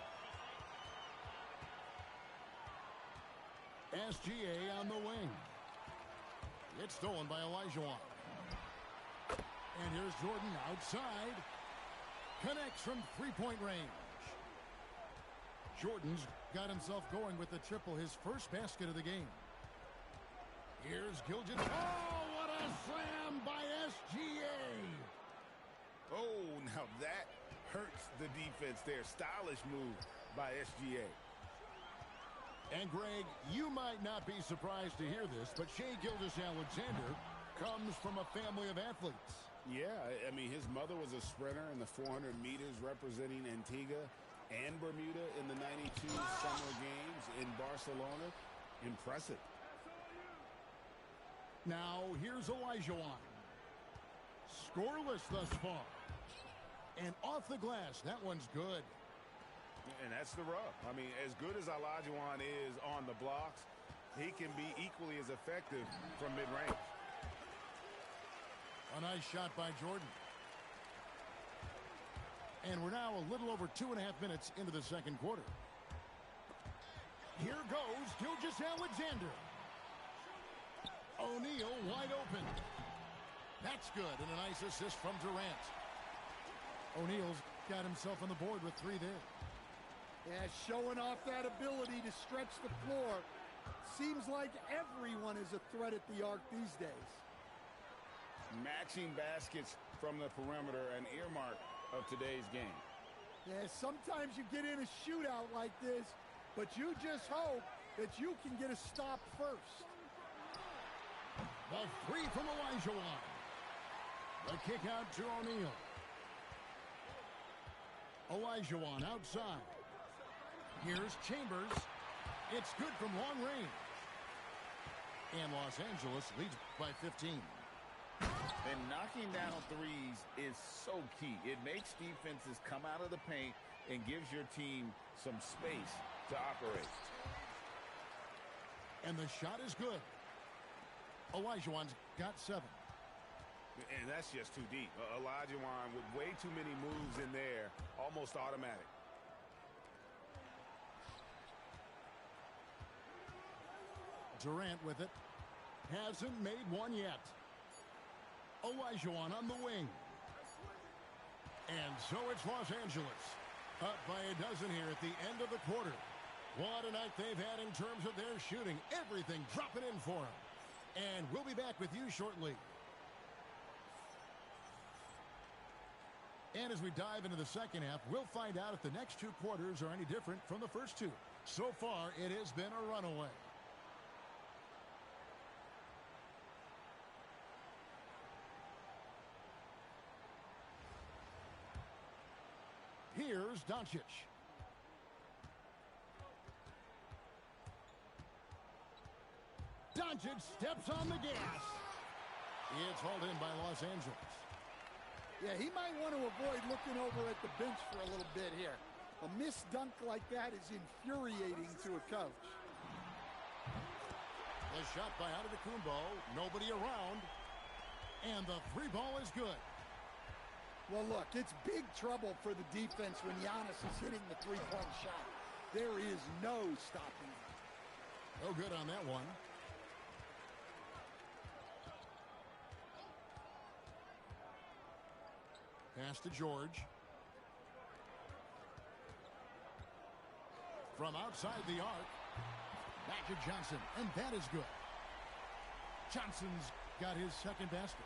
Speaker 1: SGA on the wing. It's stolen by Olajuwon. And here's Jordan outside. Connects from three-point range. Jordan's got himself going with the triple, his first basket of the game. Here's Gilgeous. Oh, what a slam by SGA.
Speaker 3: Oh, now that hurts the defense there. Stylish move by SGA.
Speaker 1: And, Greg, you might not be surprised to hear this, but Shai Gilgeous-Alexander comes from a family of athletes.
Speaker 2: Yeah, I mean, his mother was a sprinter in the 400 meters representing Antigua and Bermuda in the 92 Summer Games in Barcelona. Impressive.
Speaker 1: Now, here's Olajuwon. Scoreless thus far. And off the glass, that one's good.
Speaker 3: And that's the rub. I mean, as good as Olajuwon is on the blocks, he can be equally as effective from mid-range.
Speaker 1: A nice shot by Jordan. And we're now a little over 2.5 minutes into the second quarter. Here goes Gilgeous-Alexander. O'Neal wide open. That's good, and a nice assist from Durant. O'Neal's got himself on the board with three there.
Speaker 4: Yeah, showing off that ability to stretch the floor. Seems like everyone is a threat at the arc these days.
Speaker 2: Matching baskets from the perimeter, an earmark of today's game.
Speaker 4: Yeah, sometimes you get in a shootout like this, but you just hope that you can get a stop first.
Speaker 1: The three from Olajuwon. The kick out to O'Neal. Olajuwon outside. Here's Chambers. It's good from long range. And Los Angeles leads by 15.
Speaker 5: And knocking down threes is so key. It makes defenses come out of the paint and gives your team some space to operate.
Speaker 1: And the shot is good. Olajuwon's got 7.
Speaker 3: And that's just too deep. Olajuwon with way too many moves in there, almost automatic.
Speaker 1: Durant with it. Hasn't made one yet. Olajuwon on the wing. And so it's Los Angeles. Up by a dozen here at the end of the quarter. What a night they've had in terms of their shooting. Everything dropping in for them. And we'll be back with you shortly. And as we dive into the second half, we'll find out if the next two quarters are any different from the first two. So far, it has been a runaway. Here's Doncic. Doncic steps on the gas. It's hauled in by Los Angeles.
Speaker 4: Yeah, he might want to avoid looking over at the bench for a little bit here. A missed dunk like that is infuriating to a coach.
Speaker 1: The shot by Antetokounmpo. Nobody around. And the three ball is good.
Speaker 4: Well, look, it's big trouble for the defense when Giannis is hitting the three-point shot. There is no stopping him.
Speaker 1: No good on that one. Pass to George. From outside the arc. Back to Johnson, and that is good. Johnson's got his second basket.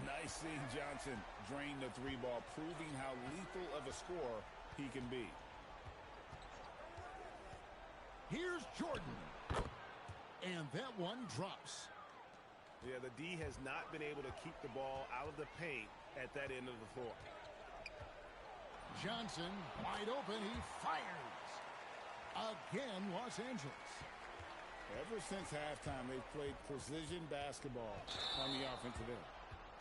Speaker 5: Nice seeing Johnson drain the three ball, proving how lethal of a scorer he can be.
Speaker 1: Here's Jordan. And that one drops.
Speaker 3: Yeah, the D has not been able to keep the ball out of the paint at that end of the floor.
Speaker 1: Johnson, wide open, he fires. Again, Los Angeles.
Speaker 2: Ever since halftime, they've played precision basketball on the offensive end.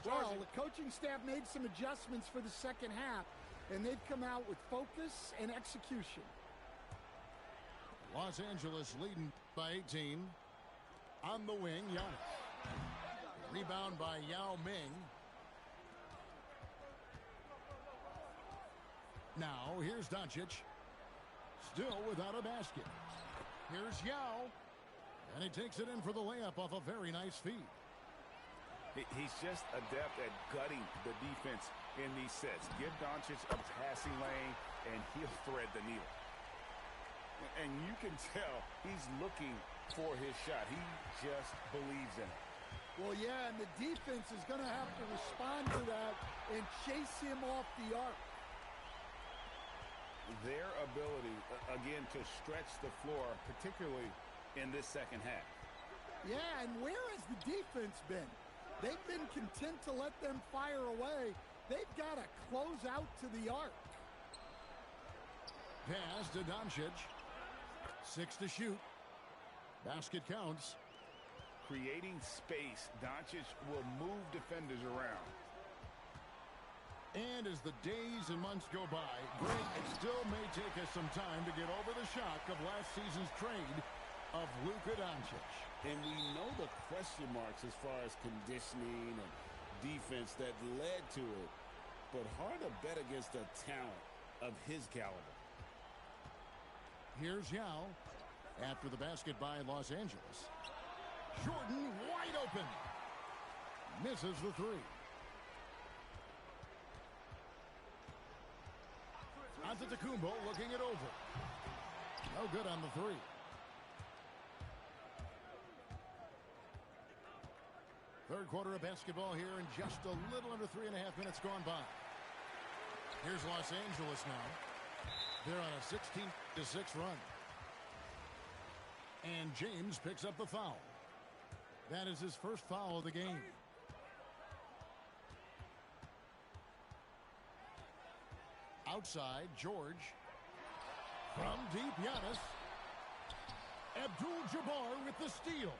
Speaker 4: Well, the coaching staff made some adjustments for the second half, and they've come out with focus and execution.
Speaker 1: Los Angeles leading by 18. On the wing, Giannis. Rebound by Yao Ming. Now, here's Doncic. Still without a basket. Here's Yao. And he takes it in for the layup off a very nice feed.
Speaker 3: He's just adept at gutting the defense in these sets. Give Doncic a passing lane, and he'll thread the needle. And you can tell he's looking for his shot. He just believes in it.
Speaker 4: Well, yeah, and the defense is going to have to respond to that and chase him off the arc.
Speaker 3: Their ability, again, to stretch the floor, particularly in this second half.
Speaker 4: Yeah, and where has the defense been? They've been content to let them fire away. They've got to close out to the arc.
Speaker 1: Pass to Doncic. 6 to shoot. Basket counts.
Speaker 3: Creating space, Doncic will move defenders around.
Speaker 1: And as the days and months go by, Greg, it still may take us some time to get over the shock of last season's trade of Luka Doncic.
Speaker 2: And we know the question marks as far as conditioning and defense that led to it. But hard to bet against a talent of his caliber.
Speaker 1: Here's Yao after the basket by Los Angeles. Jordan wide open. Misses the three. Antetokounmpo looking it over. No good on the three. Third quarter of basketball here in just a little under 3.5 minutes gone by. Here's Los Angeles now. They're on a 16-6 run. And James picks up the foul. That is his first foul of the game. Outside, George. From deep, Giannis. Abdul-Jabbar with the steal.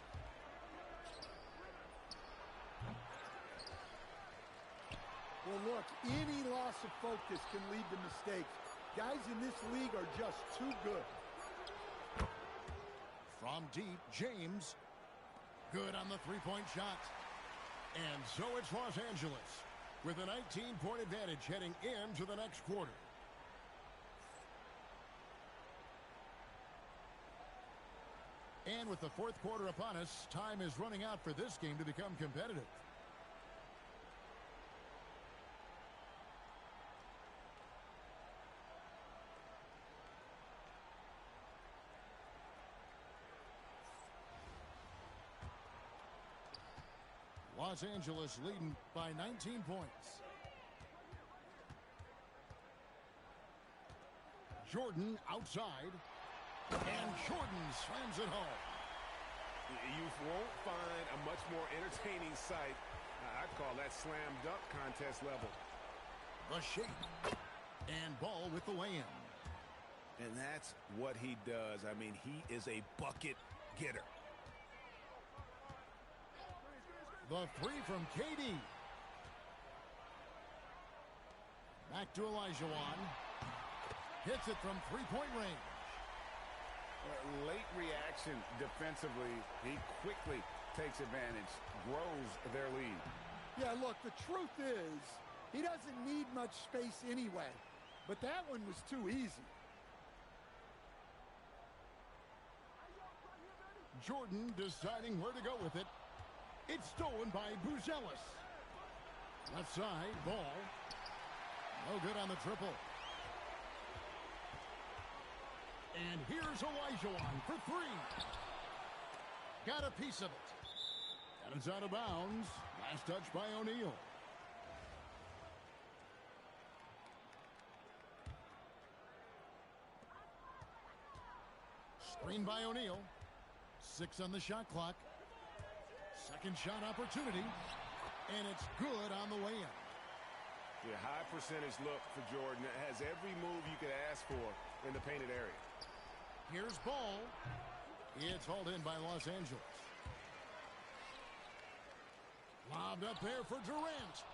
Speaker 4: Well, look, any loss of focus can lead to mistakes. Guys in this league are just too good.
Speaker 1: From deep, James. Good on the three-point shot. And so it's Los Angeles with a 19-point advantage heading into the next quarter. And with the fourth quarter upon us, time is running out for this game to become competitive. Los Angeles leading by 19 points. Jordan outside. And Jordan slams it home.
Speaker 3: You won't find a much more entertaining sight. I'd call that slam dunk contest level.
Speaker 1: The shake. And ball with the lay-in.
Speaker 3: And that's what he does. I mean, he is a bucket getter.
Speaker 1: The three from KD. Back to Olajuwon. Hits it from three-point range.
Speaker 3: Late reaction defensively. He quickly takes advantage, grows their lead.
Speaker 4: Yeah, look, the truth is he doesn't need much space anyway. But that one was too easy.
Speaker 1: Jordan deciding where to go with it. It's stolen by Buzelis. Left side, ball. No good on the triple. And here's Olajuwon for three. Got a piece of it. And it's out of bounds. Last touch by O'Neal. Screen by O'Neal. 6 on the shot clock. Second shot opportunity. And it's good on the way in.
Speaker 3: The high percentage look for Jordan. It has every move you could ask for in the painted area.
Speaker 1: Here's ball. It's hauled in by Los Angeles. Lobbed up there for Durant.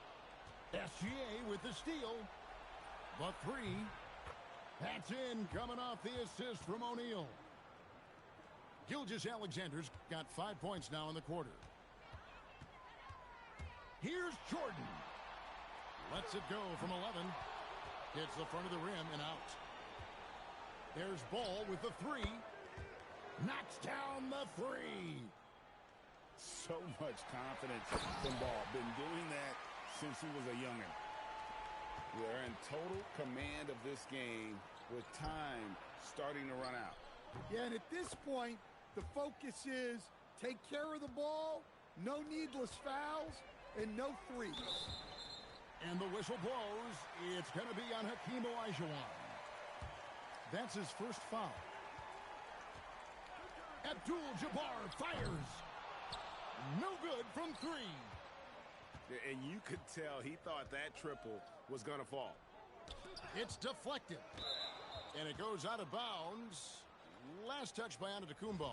Speaker 1: SGA with the steal. The three. That's in, coming off the assist from O'Neal. Gilgeous-Alexander's got 5 points now in the quarter. Here's Jordan. Lets it go from 11. Hits the front of the rim and out. There's Ball with the three. Knocks down the three.
Speaker 2: So much confidence from Ball. Been doing that since he was a youngin'. They're in total command of this game with time starting to run out.
Speaker 4: Yeah, and at this point, the focus is take care of the ball, no needless fouls, and no threes.
Speaker 1: And the whistle blows. It's going to be on Hakeem Olajuwon. That's his first foul. Abdul-Jabbar fires. No good from three.
Speaker 3: And you could tell he thought that triple was going to fall.
Speaker 1: It's deflected. And it goes out of bounds. Last touch by Antetokounmpo.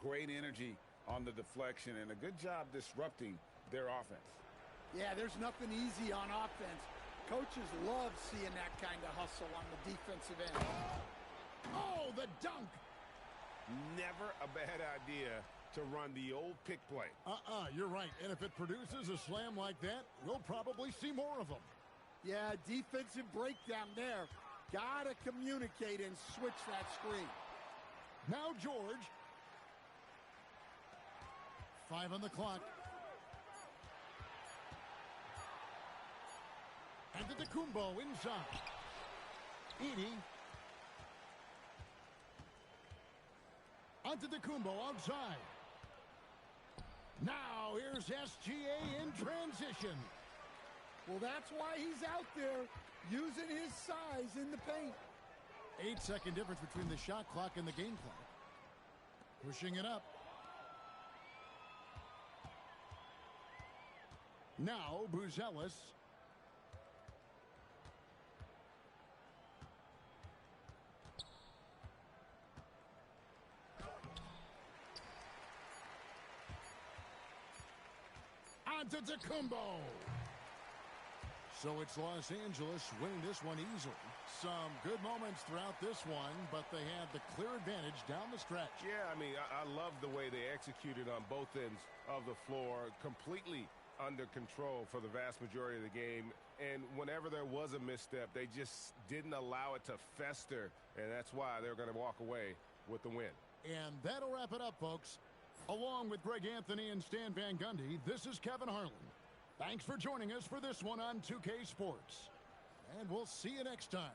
Speaker 2: Great energy on the deflection and a good job disrupting their offense.
Speaker 4: Yeah, there's nothing easy on offense. Coaches love seeing that kind of hustle on the defensive end.
Speaker 1: Oh, the dunk.
Speaker 3: Never a bad idea to run the old pick play.
Speaker 1: You're right. And if it produces a slam like that, we'll probably see more of them.
Speaker 4: Yeah, defensive breakdown there. Gotta communicate and switch that screen.
Speaker 1: Now George. 5 on the clock. Antetokounmpo inside. Edie. Antetokounmpo outside. Now here's SGA in transition.
Speaker 4: Well, that's why he's out there, using his size in the paint.
Speaker 1: 8-second difference between the shot clock and the game clock. Pushing it up. Now Buzelis. Antetokounmpo. So it's Los Angeles winning this one easily. Some good moments throughout this one, but they had the clear advantage down the stretch.
Speaker 3: Yeah, I mean, I love the way they executed on both ends of the floor. Completely under control for the vast majority of the game. And whenever there was a misstep, they just didn't allow it to fester. And that's why they're going to walk away with the win.
Speaker 1: And that'll wrap it up, folks. Along with Greg Anthony and Stan Van Gundy, this is Kevin Harlan. Thanks for joining us for this one on 2K Sports. And we'll see you next time.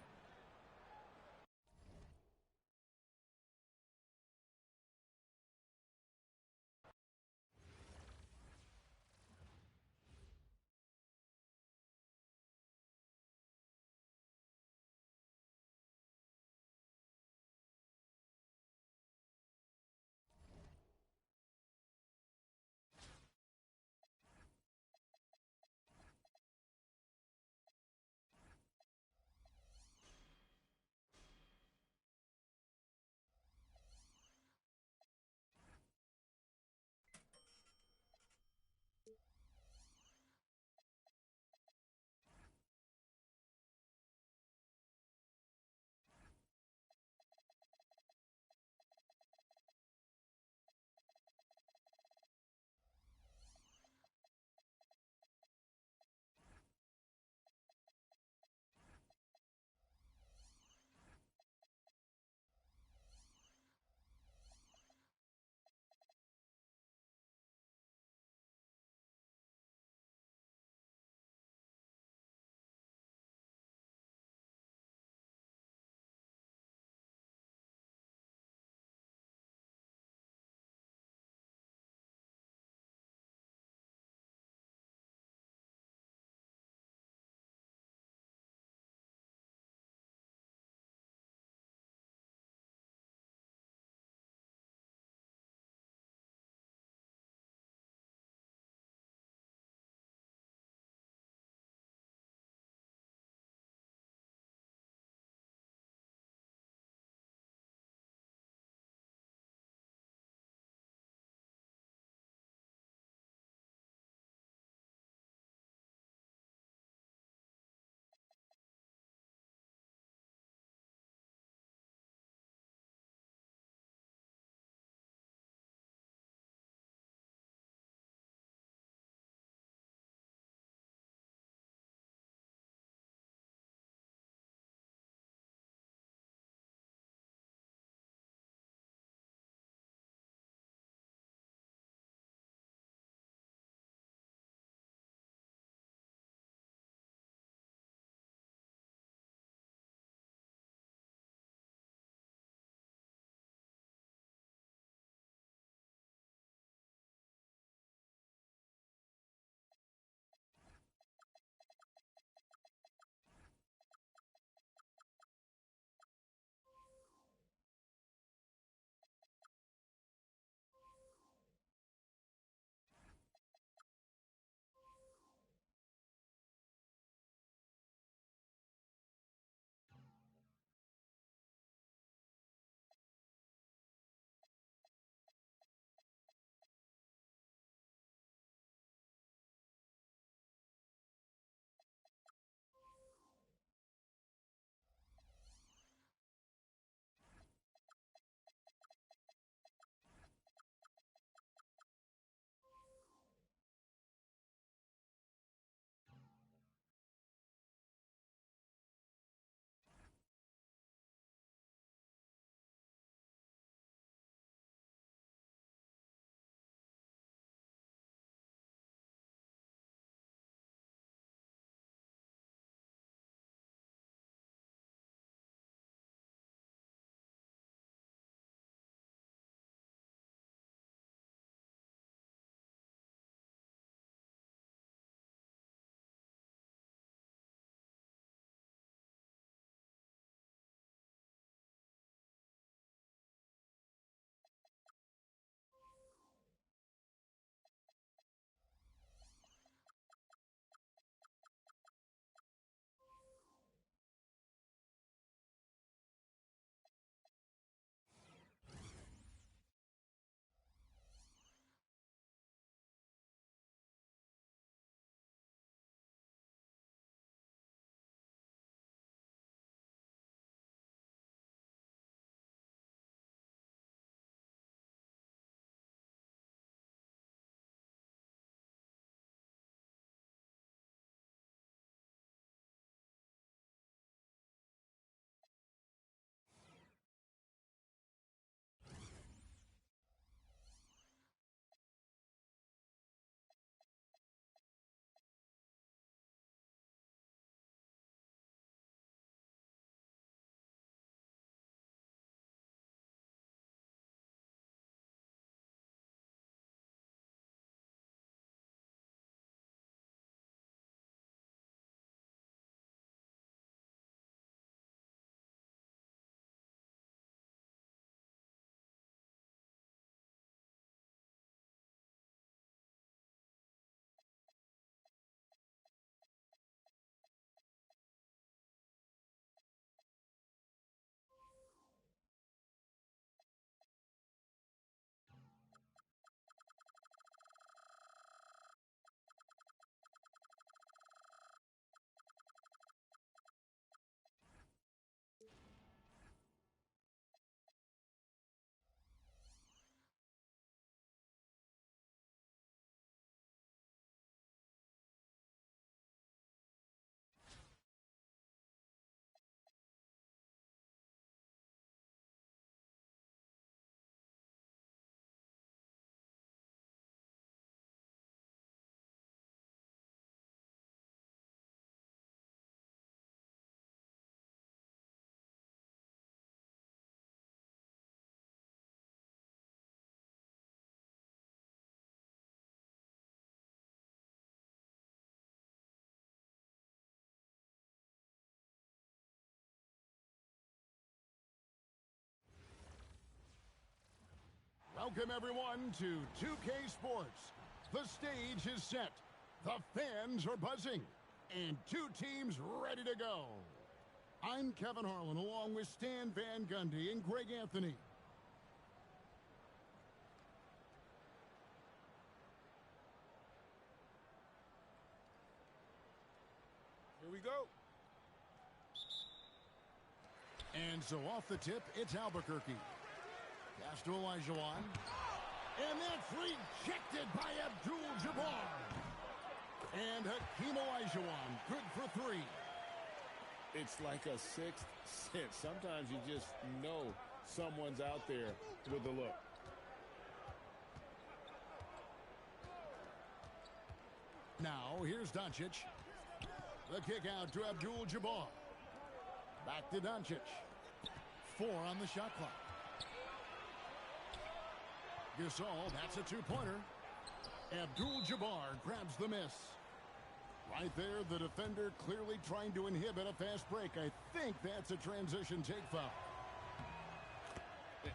Speaker 1: Welcome, everyone, to 2K Sports. The stage is set. The fans are buzzing. And two teams ready to go. I'm Kevin Harlan, along with Stan Van Gundy and Greg Anthony.
Speaker 3: Here we go.
Speaker 1: And so off the tip, it's Albuquerque. Pass to Olajuwon. And that's rejected by Abdul-Jabbar. And Hakeem Olajuwon, good for three.
Speaker 2: It's like a sixth sense. Sometimes you just know someone's out there with the look.
Speaker 1: Now, here's Doncic. The kick out to Abdul-Jabbar. Back to Doncic. 4 on the shot clock. Gasol, that's a two-pointer. Abdul-Jabbar grabs the miss. Right there, the defender clearly trying to inhibit a fast break. I think that's a transition take foul.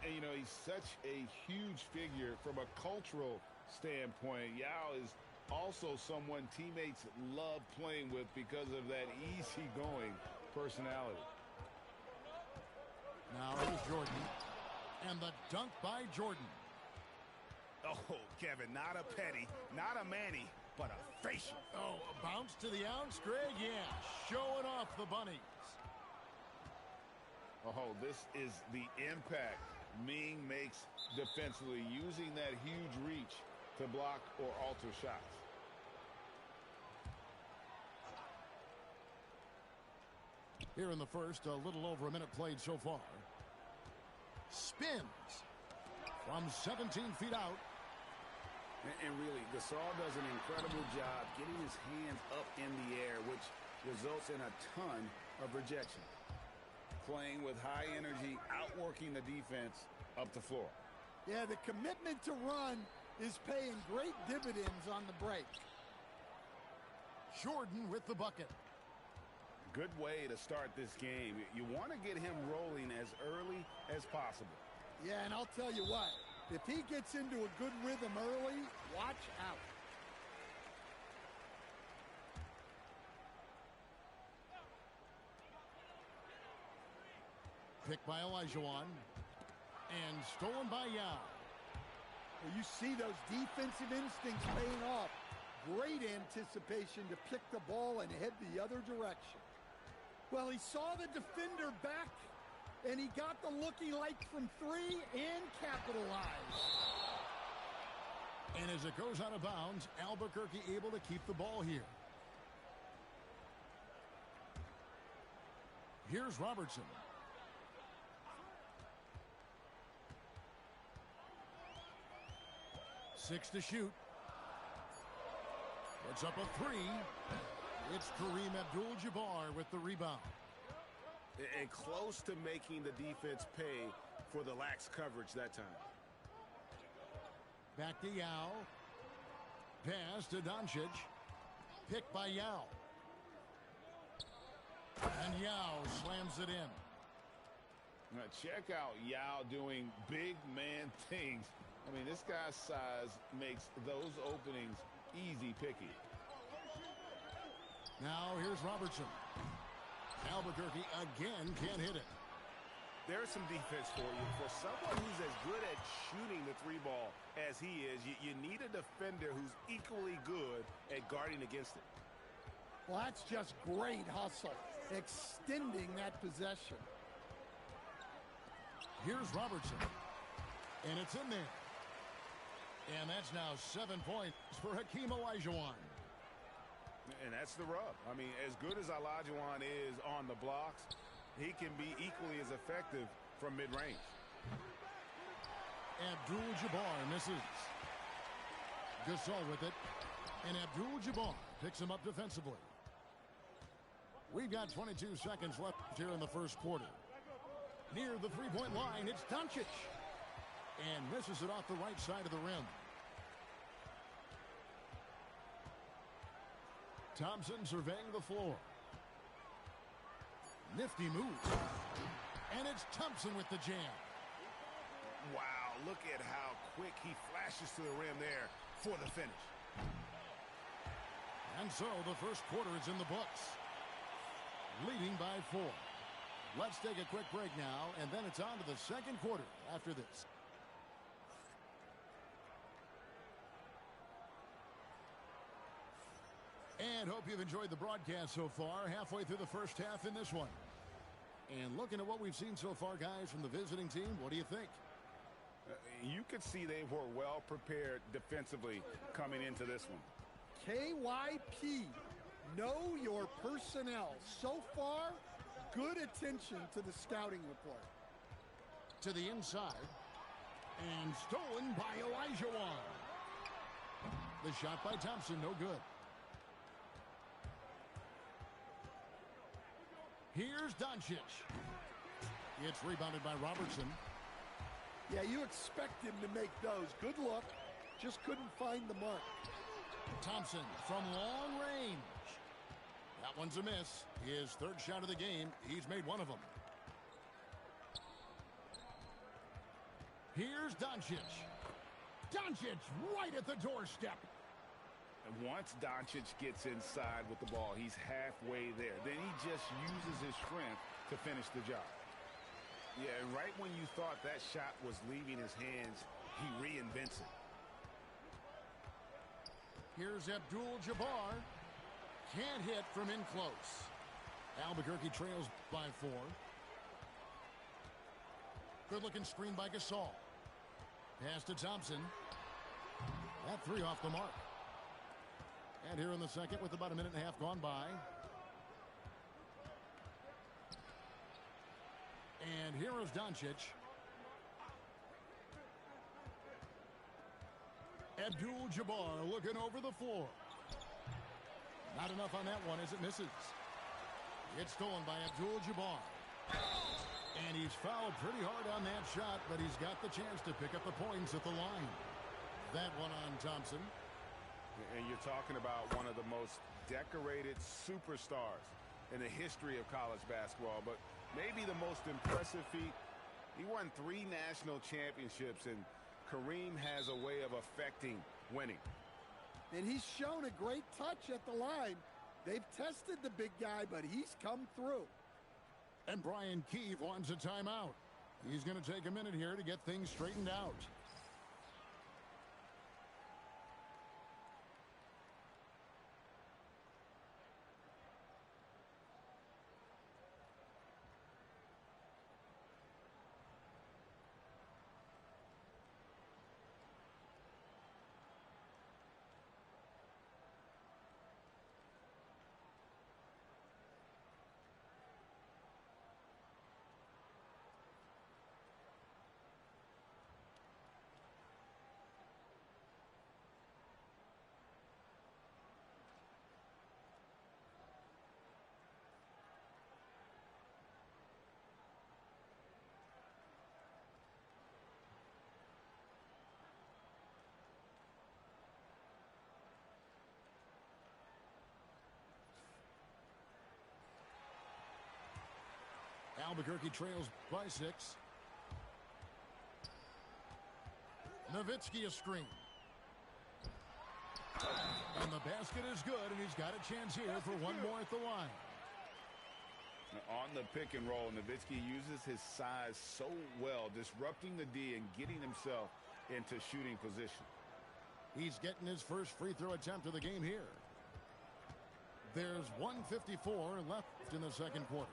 Speaker 3: And, you know, he's such a huge figure from a cultural standpoint. Yao is also someone teammates love playing with because of that easygoing personality.
Speaker 1: Now here's Jordan. And the dunk by Jordan.
Speaker 3: Oh, Kevin, not a petty, not a Manny, but a facial.
Speaker 1: Oh, a bounce to the ounce, Greg? Yeah, showing off the bunnies.
Speaker 3: Oh, this is the impact Ming makes defensively, using that huge reach to block or alter shots.
Speaker 1: Here in the first, a little over a minute played so far. Spins from 17 feet out.
Speaker 2: And really, Gasol does an incredible job getting his hands up in the air, which results in a ton of rejection.
Speaker 3: Playing with high energy, outworking the defense up the floor.
Speaker 4: Yeah, the commitment to run is paying great dividends on the break.
Speaker 1: Jordan with the bucket.
Speaker 3: Good way to start this game. You want to get him rolling as early as possible.
Speaker 4: Yeah, and I'll tell you what. If he gets into a good rhythm early, watch out.
Speaker 1: Picked by Olajuwon. And stolen by Yao.
Speaker 4: Well, you see those defensive instincts paying off. Great anticipation to pick the ball and head the other direction. Well, he saw the defender back, and he got the looking like from three and capitalized.
Speaker 1: And as it goes out of bounds, Albuquerque able to keep the ball here. Here's Robertson. Six to shoot. Puts up a three. It's Kareem Abdul-Jabbar with the rebound.
Speaker 2: And close to making the defense pay for the lax coverage that time.
Speaker 1: Back to Yao. Pass to Doncic. Picked by Yao. And Yao slams it in.
Speaker 3: Now check out Yao doing big man things. I mean, this guy's size makes those openings easy picky.
Speaker 1: Now here's Robertson. Albuquerque again can't hit it.
Speaker 3: There's some defense for you. For someone who's as good at shooting the three ball as he is, you need a defender who's equally good at guarding against it.
Speaker 4: Well, that's just great hustle, extending that possession.
Speaker 1: Here's Robertson. And it's in there. And that's now 7 points for Hakeem Olajuwon.
Speaker 3: And that's the rub. I mean, as good as Olajuwon is on the blocks, he can be equally as effective from mid-range.
Speaker 1: Abdul-Jabbar misses. Gasol with it. And Abdul-Jabbar picks him up defensively. We've got 22 seconds left here in the first quarter. Near the three-point line, it's Doncic. And misses it off the right side of the rim. Thompson surveying the floor. Nifty move. And it's Thompson with the jam.
Speaker 3: Wow, look at how quick he flashes to the rim there for the finish.
Speaker 1: And so the first quarter is in the books. Leading by 4. Let's take a quick break now, and then it's on to the second quarter after this. And hope you've enjoyed the broadcast so far. Halfway through the first half in this one. And looking at what we've seen so far, guys, from the visiting team, what do you think?
Speaker 3: You could see they were well prepared defensively coming into this one.
Speaker 4: KYP, know your personnel. So far, good attention to the scouting report.
Speaker 1: To the inside. And stolen by Olajuwon. The shot by Thompson, no good. Here's Doncic. It's rebounded by Robertson.
Speaker 4: Yeah, you expect him to make those. Good look. Just couldn't find the mark.
Speaker 1: Thompson from long range. That one's a miss. His third shot of the game. He's made one of them. Here's Doncic. Doncic right at the doorstep.
Speaker 3: And once Doncic gets inside with the ball, he's halfway there. Then he just uses his strength to finish the job. Yeah, and right when you thought that shot was leaving his hands, he reinvents it.
Speaker 1: Here's Abdul-Jabbar. Can't hit from in close. Albuquerque trails by 4. Good-looking screen by Gasol. Pass to Thompson. That 3 off the mark. And here in the second with about a minute and a half gone by. And here is Doncic. Abdul-Jabbar looking over the floor. Not enough on that one as it misses. It's stolen by Abdul-Jabbar. And he's fouled pretty hard on that shot, but he's got the chance to pick up the points at the line. That one on Thompson.
Speaker 3: And you're talking about one of the most decorated superstars in the history of college basketball, but maybe the most impressive feat. He won 3 national championships, and Kareem has a way of affecting winning.
Speaker 4: And he's shown a great touch at the line. They've tested the big guy, but he's come through.
Speaker 1: And Brian Keefe wants a timeout. He's going to take a minute here to get things straightened out. Albuquerque trails by 6. Nowitzki a screen. And the basket is good, and he's got a chance here for one more at the line.
Speaker 3: On the pick and roll, Nowitzki uses his size so well, disrupting the D and getting himself into shooting position.
Speaker 1: He's getting his first free throw attempt of the game here. There's 1:54 left in the second quarter.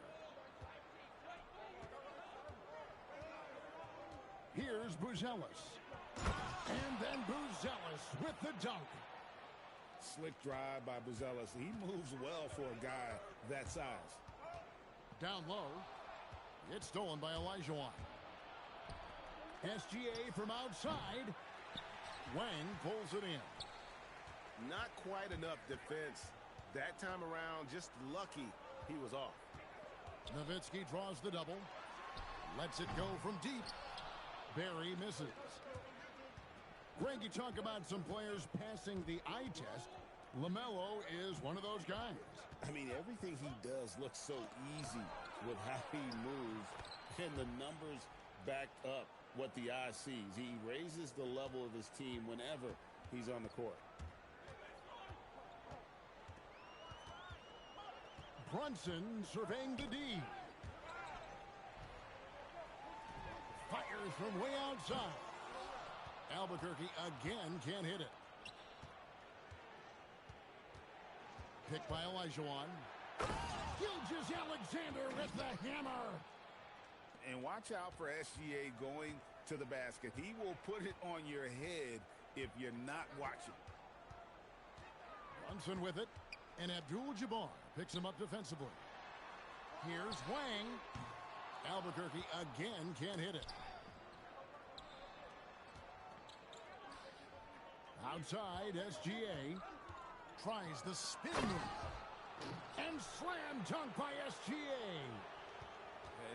Speaker 1: Here's Buzelis. And then Buzelis with the dunk.
Speaker 2: Slick drive by Buzelis. He moves well for a guy that size.
Speaker 1: Down low. It's stolen by Olajuwon. SGA from outside. Wang pulls it in.
Speaker 3: Not quite enough defense that time around. Just lucky he was off.
Speaker 1: Nowitzki draws the double. Lets it go from deep. Barry misses. Greg, you talk about some players passing the eye test. LaMelo is one of those guys.
Speaker 2: I mean, everything he does looks so easy with how he moves, and the numbers backed up what the eye sees. He raises the level of his team whenever he's on the court.
Speaker 1: Brunson surveying the D. Fires from way outside. Albuquerque again can't hit it. Picked by Olajuwon. Gilgeous-Alexander with the hammer.
Speaker 3: And watch out for SGA going to the basket. He will put it on your head if you're not watching.
Speaker 1: Brunson with it. And Abdul-Jabbar picks him up defensively. Here's Wang. Albuquerque again can't hit it. Outside, SGA tries the spin move. And slam dunk by SGA.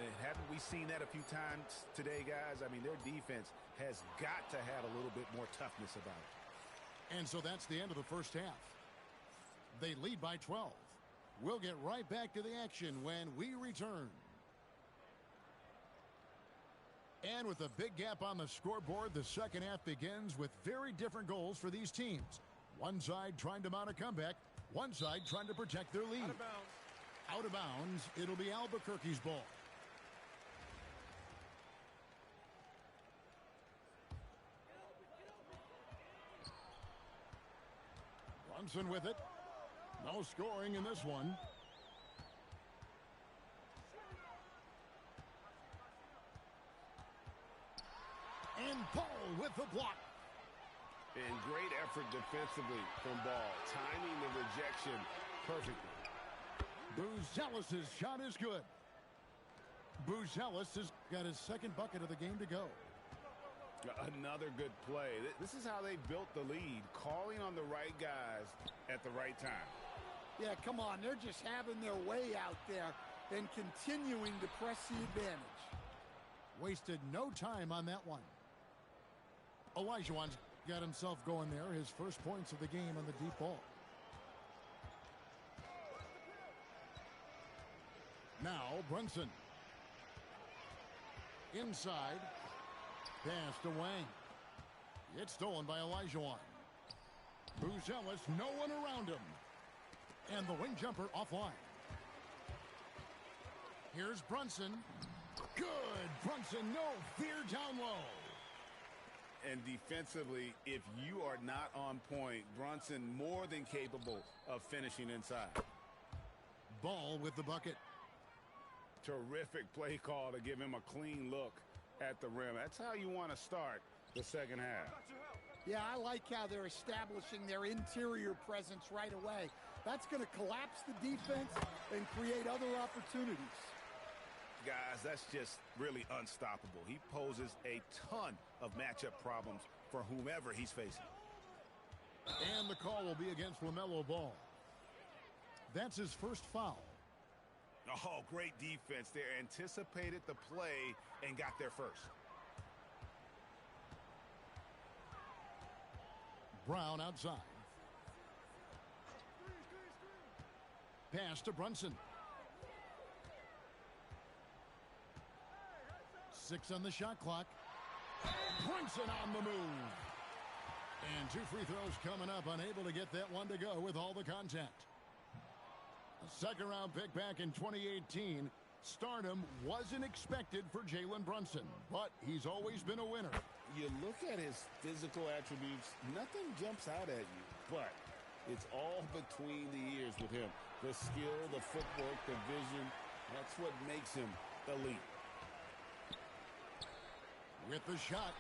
Speaker 3: And haven't we seen that a few times today, guys? I mean, their defense has got to have a little bit more toughness about it.
Speaker 1: And so that's the end of the first half. They lead by 12. We'll get right back to the action when we return. And with a big gap on the scoreboard, the second half begins with very different goals for these teams. One side trying to mount a comeback, one side trying to protect their lead.
Speaker 3: Out of bounds.
Speaker 1: Out of bounds, it'll be Albuquerque's ball. Brunson with it. No scoring in this one. And Paul with the block.
Speaker 3: And great effort defensively from Ball, timing the rejection perfectly.
Speaker 1: Buzelis' shot is good. Buzelis has got his second bucket of the game to go.
Speaker 3: Another good play. This is how they built the lead, calling on the right guys at the right time.
Speaker 4: Yeah, come on. They're just having their way out there and continuing to press the advantage.
Speaker 1: Wasted no time on that one. Olajuwon's got himself going there. His first points of the game on the deep ball. Now Brunson. Inside. Pass to Wang. It's stolen by Olajuwon. Buzelis, no one around him. And the wing jumper offline. Here's Brunson. Good. Brunson, no fear down low.
Speaker 3: And defensively, if you are not on point, Brunson more than capable of finishing inside.
Speaker 1: Ball with the bucket.
Speaker 3: Terrific play call to give him a clean look at the rim. That's how you want to start the second half.
Speaker 4: Yeah, I like how they're establishing their interior presence right away. That's going to collapse the defense and create other opportunities.
Speaker 3: Guys, that's just really unstoppable. He poses a ton of matchup problems for whomever he's facing.
Speaker 1: And the call will be against LaMelo Ball. That's his first foul.
Speaker 3: Oh, great defense there. Anticipated the play and got there first.
Speaker 1: Brown outside. Pass to Brunson. 6 on the shot clock. Brunson on the move. And 2 free throws coming up. Unable to get that one to go with all the contact. A second-round pick back in 2018. Stardom wasn't expected for Jalen Brunson, but he's always been a winner.
Speaker 2: You look at his physical attributes, nothing jumps out at you, but it's all between the ears with him. The skill, the footwork, the vision, that's what makes him elite.
Speaker 1: With the shot,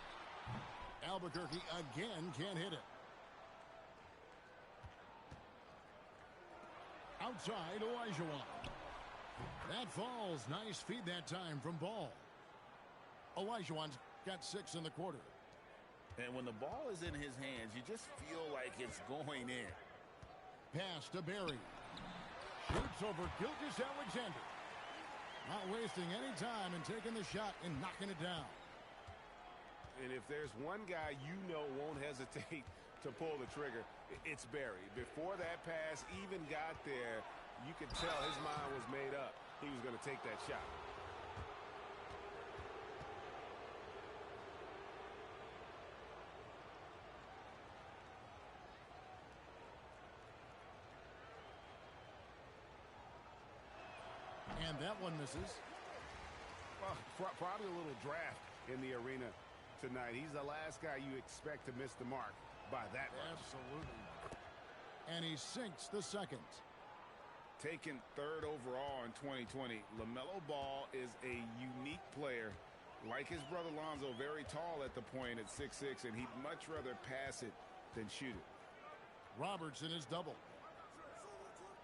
Speaker 1: Albuquerque again can't hit it. Outside, Olajuwon. That falls. Nice feed that time from Ball. Olajuwon's got 6 in the quarter.
Speaker 2: And when the ball is in his hands, you just feel like it's going in.
Speaker 1: Pass to Barry. Shoots over Gilgeous-Alexander. Not wasting any time and taking the shot and knocking it down.
Speaker 3: And if there's one guy you know won't hesitate to pull the trigger, it's Barry. Before that pass even got there, you could tell his mind was made up. He was going to take that shot.
Speaker 1: And that one misses.
Speaker 3: Well, probably a little draft in the arena tonight. He's the last guy you expect to miss the mark by that much.
Speaker 1: Absolutely. And he sinks the second.
Speaker 3: Taken third overall in 2020, LaMelo Ball is a unique player. Like his brother Lonzo, very tall at the point at 6'6", and he'd much rather pass it than shoot it.
Speaker 1: Robertson is double.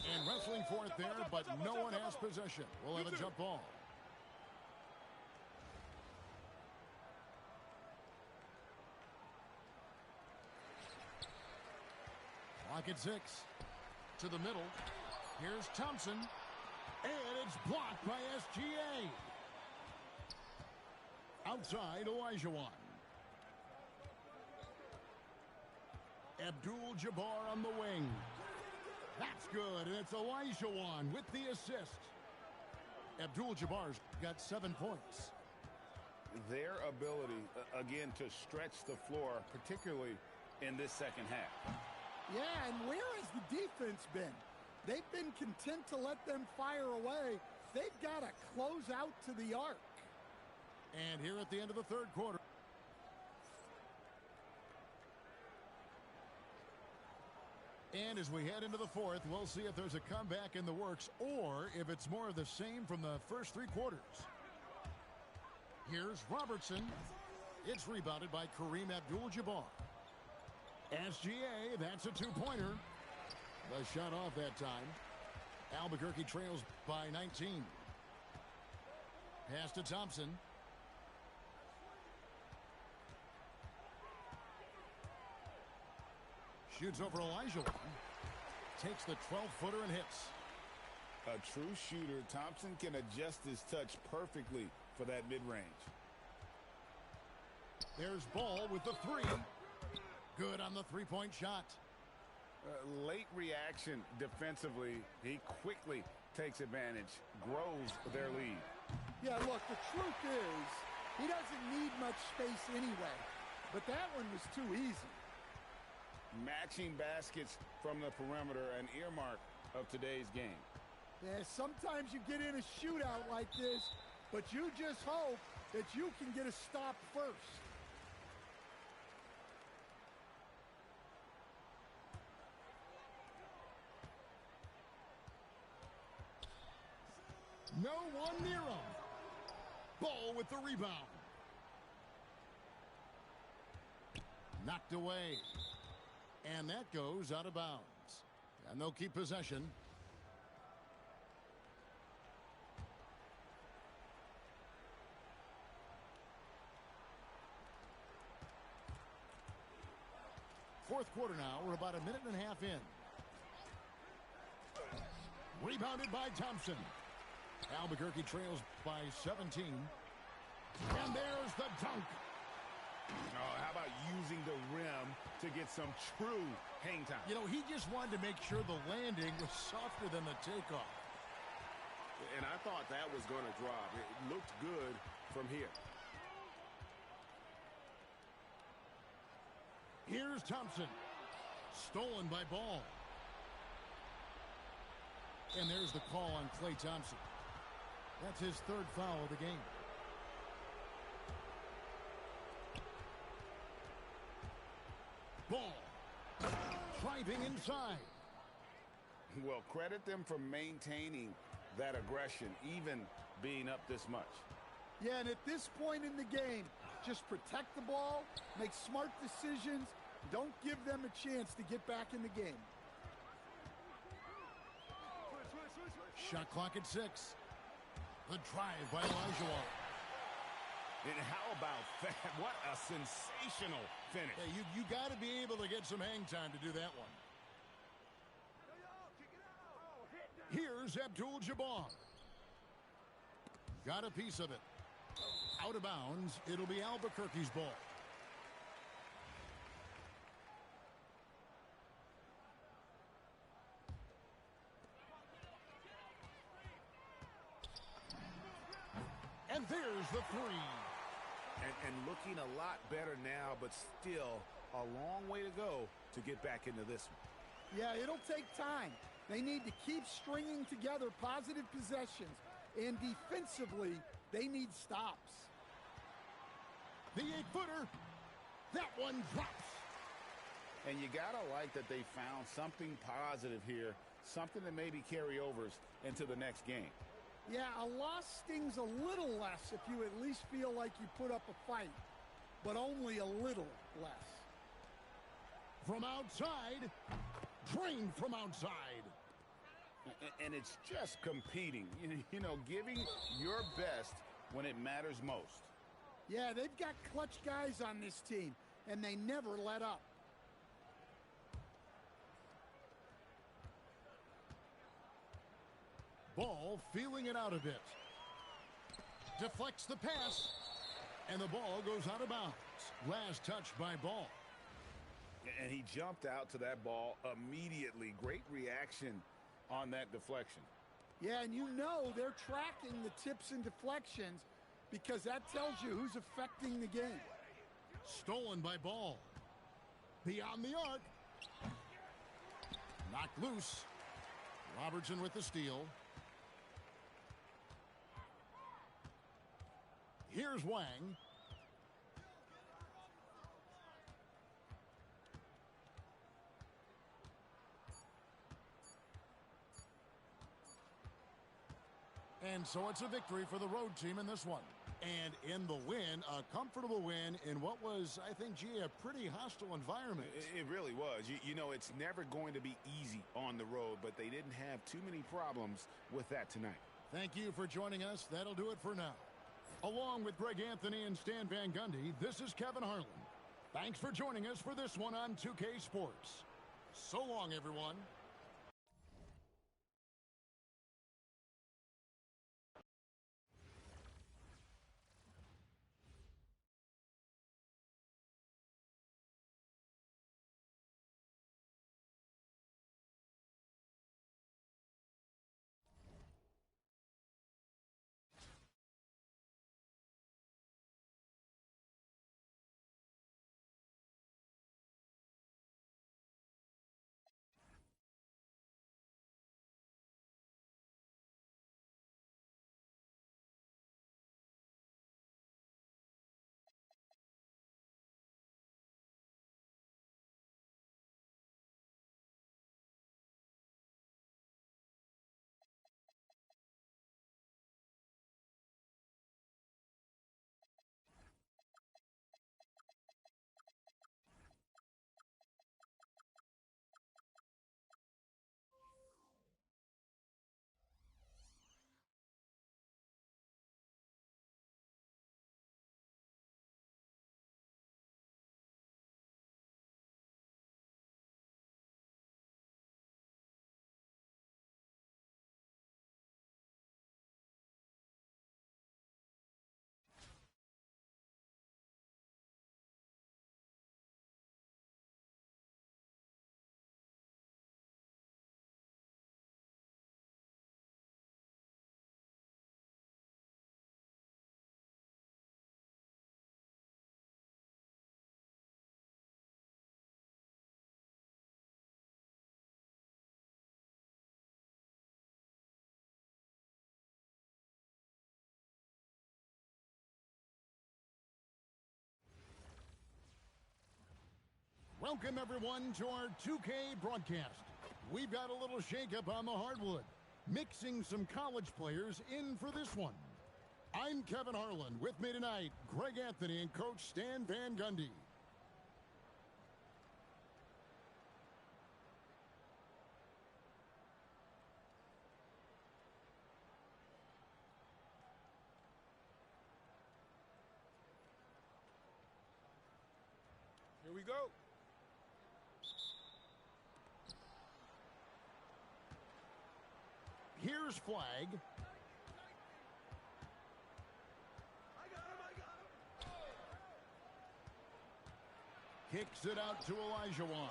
Speaker 1: And wrestling for it there, but no one has possession. We'll have a jump ball. Clock at 6. To the middle. Here's Thompson. And it's blocked by SGA. Outside, Olajuwon. Abdul-Jabbar on the wing. That's good, and it's Olajuwon with the assist. Abdul-Jabbar's got 7 points.
Speaker 3: Their ability, again, to stretch the floor, particularly in this second half.
Speaker 4: Yeah, and where has the defense been? They've been content to let them fire away. They've got to close out to the arc.
Speaker 1: And here at the end of the third quarter. And as we head into the fourth, we'll see if there's a comeback in the works or if it's more of the same from the first 3 quarters. Here's Robertson. It's rebounded by Kareem Abdul-Jabbar. SGA, that's a 2-pointer. The shot off that time. Albuquerque trails by 19. Pass to Thompson. Shoots over Olajuwon. Takes the 12-footer and hits.
Speaker 3: A true shooter, Thompson can adjust his touch perfectly for that mid-range.
Speaker 1: There's Ball with the 3. Good on the 3-point shot.
Speaker 3: Late reaction defensively. He quickly takes advantage, grows their lead.
Speaker 4: Yeah, look, the truth is, he doesn't need much space anyway. But that one was too easy.
Speaker 3: Matching baskets from the perimeter, an earmark of today's game.
Speaker 4: Yeah, sometimes you get in a shootout like this, but you just hope that you can get a stop first.
Speaker 1: No one near him. Ball with the rebound. Knocked away. And that goes out of bounds. And they'll keep possession. Fourth quarter now. We're about a minute and a half in. Rebounded by Thompson. Albuquerque trails by 17. And there's the dunk.
Speaker 3: Oh, how about using the rim to get some true hang time?
Speaker 1: You know, he just wanted to make sure the landing was softer than the takeoff.
Speaker 5: And I thought that was going to drop. It looked good from here.
Speaker 1: Here's Thompson. Stolen by Ball. And there's the call on Klay Thompson. That's his 3rd foul of the game. Ball. Driving inside.
Speaker 3: Well, credit them for maintaining that aggression, even being up this much.
Speaker 4: Yeah, and at this point in the game, just protect the ball, make smart decisions, don't give them a chance to get back in the game.
Speaker 1: Shot clock at 6. The drive by Olajuwon.
Speaker 3: And how about that? What a sensational finish.
Speaker 1: Hey, you got to be able to get some hang time to do that one. Here's Abdul-Jabbar. Got a piece of it. Out of bounds. It'll be Albuquerque's ball. And there's the 3.
Speaker 3: And looking a lot better now, but still a long way to go to get back into this one.
Speaker 4: Yeah, it'll take time. They need to keep stringing together positive possessions. And defensively, they need stops.
Speaker 1: The 8-footer. That one drops.
Speaker 2: And you got to like that they found something positive here, something that maybe carry overs into the next game.
Speaker 4: Yeah, a loss stings a little less if you at least feel like you put up a fight, but only a little less.
Speaker 1: From outside, drained from outside.
Speaker 2: And it's just competing, you know, giving your best when it matters most.
Speaker 4: Yeah, they've got clutch guys on this team, and they never let up.
Speaker 1: Ball feeling it out a bit. Deflects the pass. And the ball goes out of bounds. Last touch by Ball.
Speaker 2: And he jumped out to that ball immediately. Great reaction on that deflection.
Speaker 4: Yeah, and you know they're tracking the tips and deflections because that tells you who's affecting the game.
Speaker 1: Stolen by Ball. Beyond the arc. Knocked loose. Robertson with the steal. Here's Wang. And so it's a victory for the road team in this one. And in the win, a comfortable win in what was, I think, a pretty hostile environment.
Speaker 2: It really was. You know, it's never going to be easy on the road, but they didn't have too many problems with that tonight.
Speaker 1: Thank you for joining us. That'll do it for now. Along with Greg Anthony and Stan Van Gundy, this is Kevin Harlan. Thanks for joining us for this one on 2K Sports. So long, everyone. Welcome, everyone, to our 2K broadcast. We've got a little shakeup on the hardwood, mixing some college players in for this one. I'm Kevin Harlan. With me tonight, Greg Anthony and Coach Stan Van Gundy.
Speaker 3: Here we go.
Speaker 1: Here's flag. Kicks it out to Elijah Wan.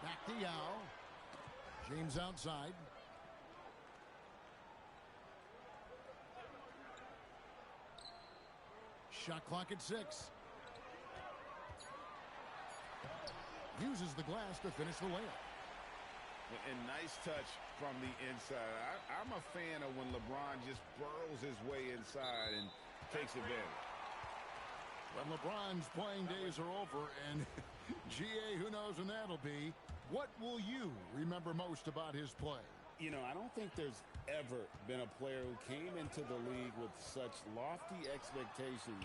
Speaker 1: Back to Yao. James outside. Shot clock at 6. Uses the glass to finish the layup.
Speaker 3: And nice touch from the inside. I'm a fan of when LeBron just burrows his way inside and takes advantage.
Speaker 1: When LeBron's playing days are over, and GA, who knows when that'll be, what will you remember most about his play?
Speaker 2: You know, I don't think there's ever been a player who came into the league with such lofty expectations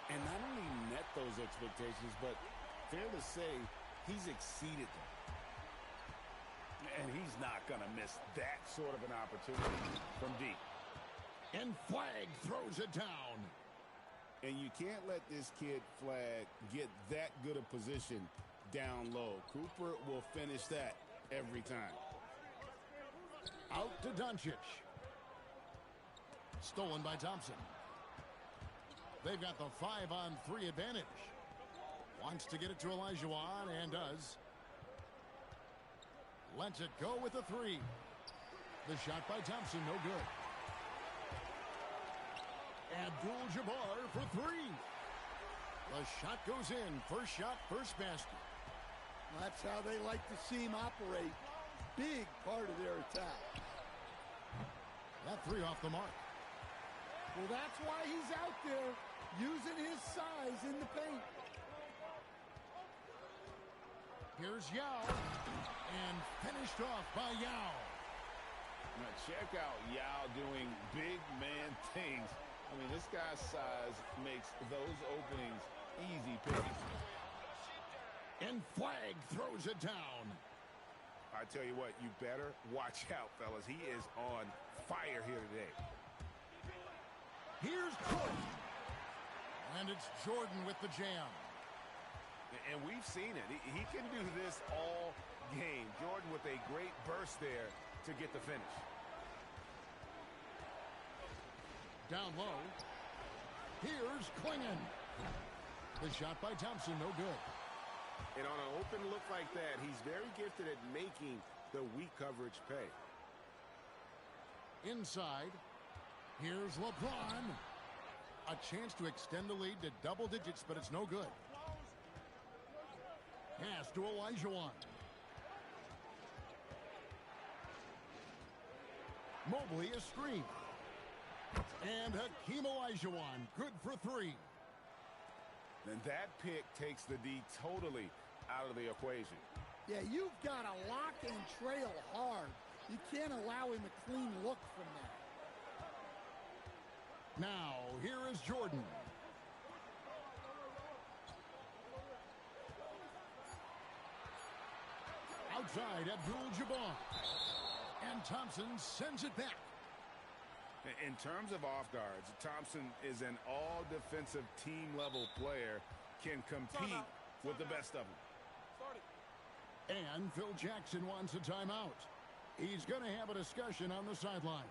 Speaker 2: and not only met those expectations, but fair to say, he's exceeded them.
Speaker 3: And he's not going to miss that sort of an opportunity from deep.
Speaker 1: And Flag throws it down.
Speaker 2: And you can't let this kid, Flag, get that good a position down low. Cooper will finish that every time.
Speaker 1: Out to Doncic. Stolen by Thompson. They've got the 5-on-3 advantage. Wants to get it to Olajuwon and does. Lets it go with a 3. The shot by Thompson, no good. Abdul-Jabbar for 3. The shot goes in. First shot, first basket.
Speaker 4: That's how they like to see him operate. Big part of their attack.
Speaker 1: That 3 off the mark.
Speaker 4: Well, that's why he's out there using his size in the paint.
Speaker 1: Here's Yao. And finished off by Yao.
Speaker 3: Now check out Yao doing big man things. I mean, this guy's size makes those openings easy pickings.
Speaker 1: And Flag throws it down.
Speaker 3: I tell you what, you better watch out, fellas. He is on fire here today.
Speaker 1: Here's Jordan. And it's Jordan with the jam.
Speaker 3: And we've seen it. He can do this all game. Jordan with a great burst there to get the finish.
Speaker 1: Down low. Here's Klingon. The shot by Thompson, no good.
Speaker 3: And on an open look like that, he's very gifted at making the weak coverage pay.
Speaker 1: Inside. Here's LeBron. A chance to extend the lead to double digits, but it's no good. Pass to Olajuwon. Mobley a screen. And Hakeem Olajuwon, good for 3.
Speaker 3: And that pick takes the D totally out of the equation.
Speaker 4: Yeah, you've got to lock and trail hard. You can't allow him a clean look from that.
Speaker 1: Now, here is Jordan. Outside, Abdul-Jabbar. And Thompson sends it back.
Speaker 3: In terms of off guards, Thompson is an all-defensive team-level player, can compete with the best of them.
Speaker 1: And Phil Jackson wants a timeout. He's going to have a discussion on the sideline.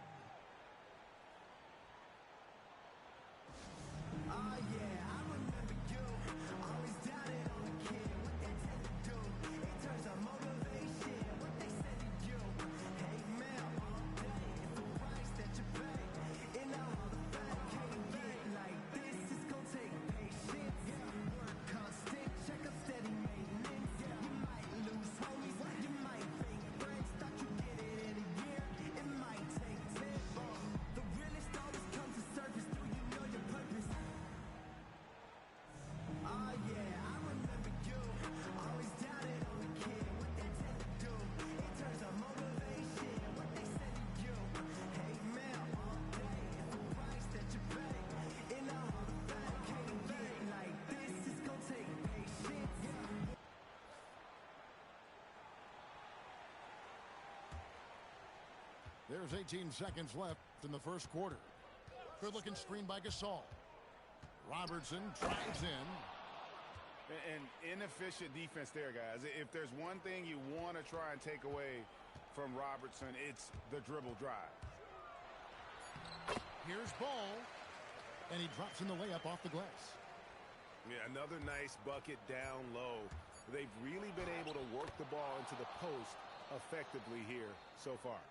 Speaker 1: There's 18 seconds left in the first quarter. Good-looking screen by Gasol. Robertson drives in.
Speaker 3: An inefficient defense there, guys. If there's one thing you want to try and take away from Robertson, it's the dribble drive.
Speaker 1: Here's Ball. And he drops in the layup off the glass.
Speaker 3: Yeah, another nice bucket down low. They've really been able to work the ball into the post effectively here so far.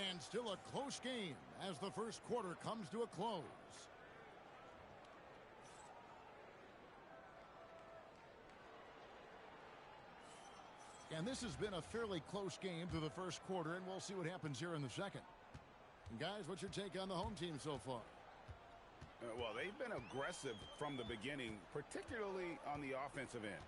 Speaker 1: And still a close game as the first quarter comes to a close. And And this has been a fairly close game through the first quarter, and we'll see what happens here in the second. And guys, what's your take on the home team so far?
Speaker 3: Well, they've been aggressive from the beginning, particularly on the offensive end.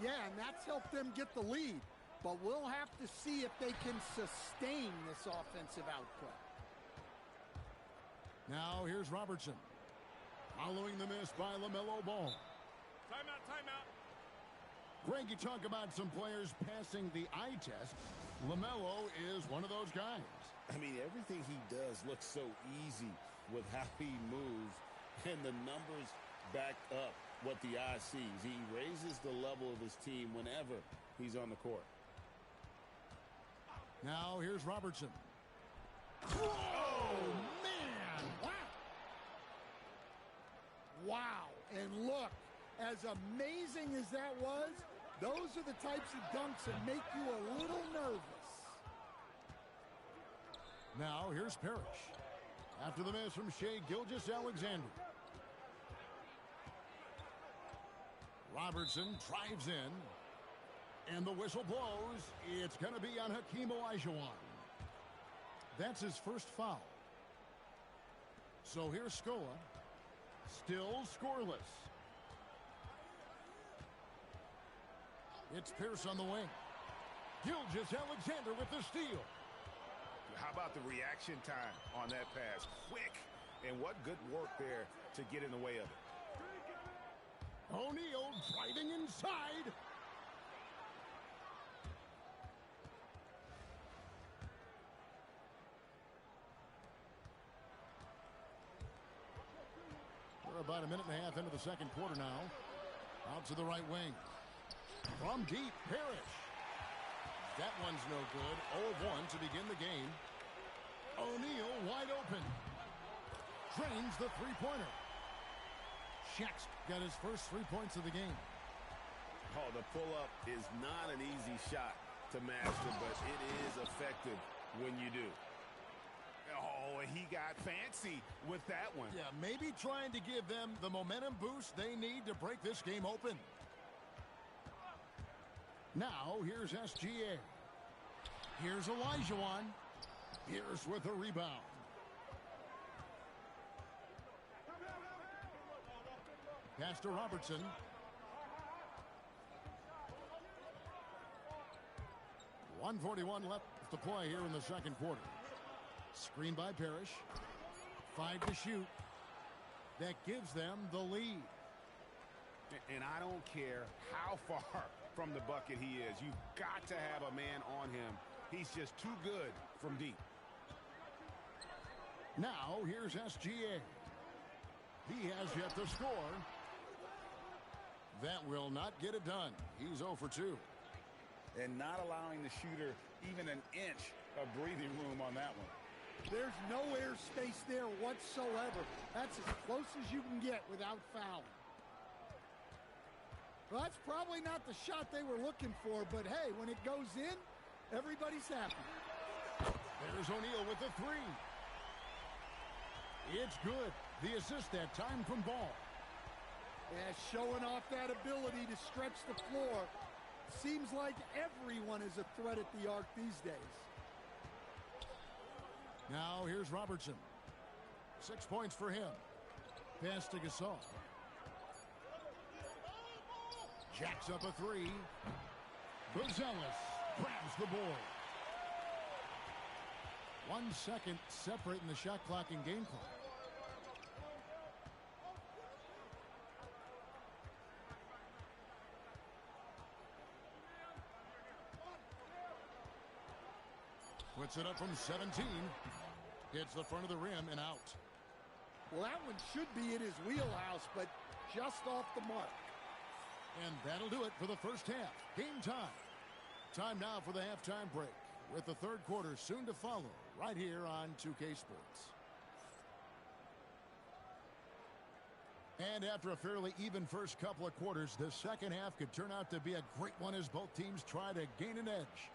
Speaker 4: Yeah, and that's helped them get the lead. But we'll have to see if they can sustain this offensive output.
Speaker 1: Now here's Robertson. Following the miss by LaMelo Ball.
Speaker 3: Timeout, timeout.
Speaker 1: Greg, you talk about some players passing the eye test. LaMelo is one of those guys.
Speaker 2: I mean, everything he does looks so easy with how he moves, and the numbers back up what the eye sees. He raises the level of his team whenever he's on the court.
Speaker 1: Now here's Robertson. Oh, man!
Speaker 4: Wow. And look, as amazing as that was, those are the types of dunks that make you a little nervous.
Speaker 1: Now here's Parrish. After the miss from Shai Gilgeous-Alexander. Robertson drives in. And the whistle blows. It's going to be on Hakeem Olajuwon. That's his first foul. So here's Scola. Still scoreless. It's Pierce on the wing. Gilgeous-Alexander with the steal.
Speaker 3: How about the reaction time on that pass? Quick. And what good work there to get in the way of it.
Speaker 1: O'Neal driving inside. We're about a minute and a half into the second quarter now. Out to the right wing. From deep, Parrish. That one's no good. 0-1 to begin the game. O'Neal wide open. Drains the three-pointer. Shaq's got his first 3 points of the game.
Speaker 2: Oh, the pull-up is not an easy shot to master, but it is effective when you do.
Speaker 3: Oh, he got fancy with that one.
Speaker 1: Yeah, maybe trying to give them the momentum boost they need to break this game open. Now, here's SGA. Here's Olajuwon. Pierce with a rebound. Pass to Robertson. .141 left to play here in the second quarter. Screen by Parrish. 5 to shoot. That gives them the lead.
Speaker 3: And I don't care how far from the bucket he is. You've got to have a man on him. He's just too good from deep.
Speaker 1: Now, here's SGA. He has yet to score. That will not get it done. He's 0 for 2.
Speaker 3: And not allowing the shooter even an inch of breathing room on that one.
Speaker 4: There's no air space there whatsoever. That's as close as you can get without fouling. Well, that's probably not the shot they were looking for, but hey, when it goes in, everybody's happy.
Speaker 1: There's O'Neal with the three. It's good. The assist that time from Ball.
Speaker 4: Yeah, showing off that ability to stretch the floor. Seems like everyone is a threat at the arc these days.
Speaker 1: Now here's Robertson. 6 points for him. Pass to Gasol. Jacks up a three. Buzelis grabs the board. 1 second separating the shot clock and game clock. Puts it up from 17. Hits the front of the rim and out.
Speaker 4: Well, that one should be in his wheelhouse, but just off the mark.
Speaker 1: And that'll do it for the first half. Game time. Time now for the halftime break, with the third quarter soon to follow right here on 2K Sports. And after a fairly even first couple of quarters, the second half could turn out to be a great one as both teams try to gain an edge.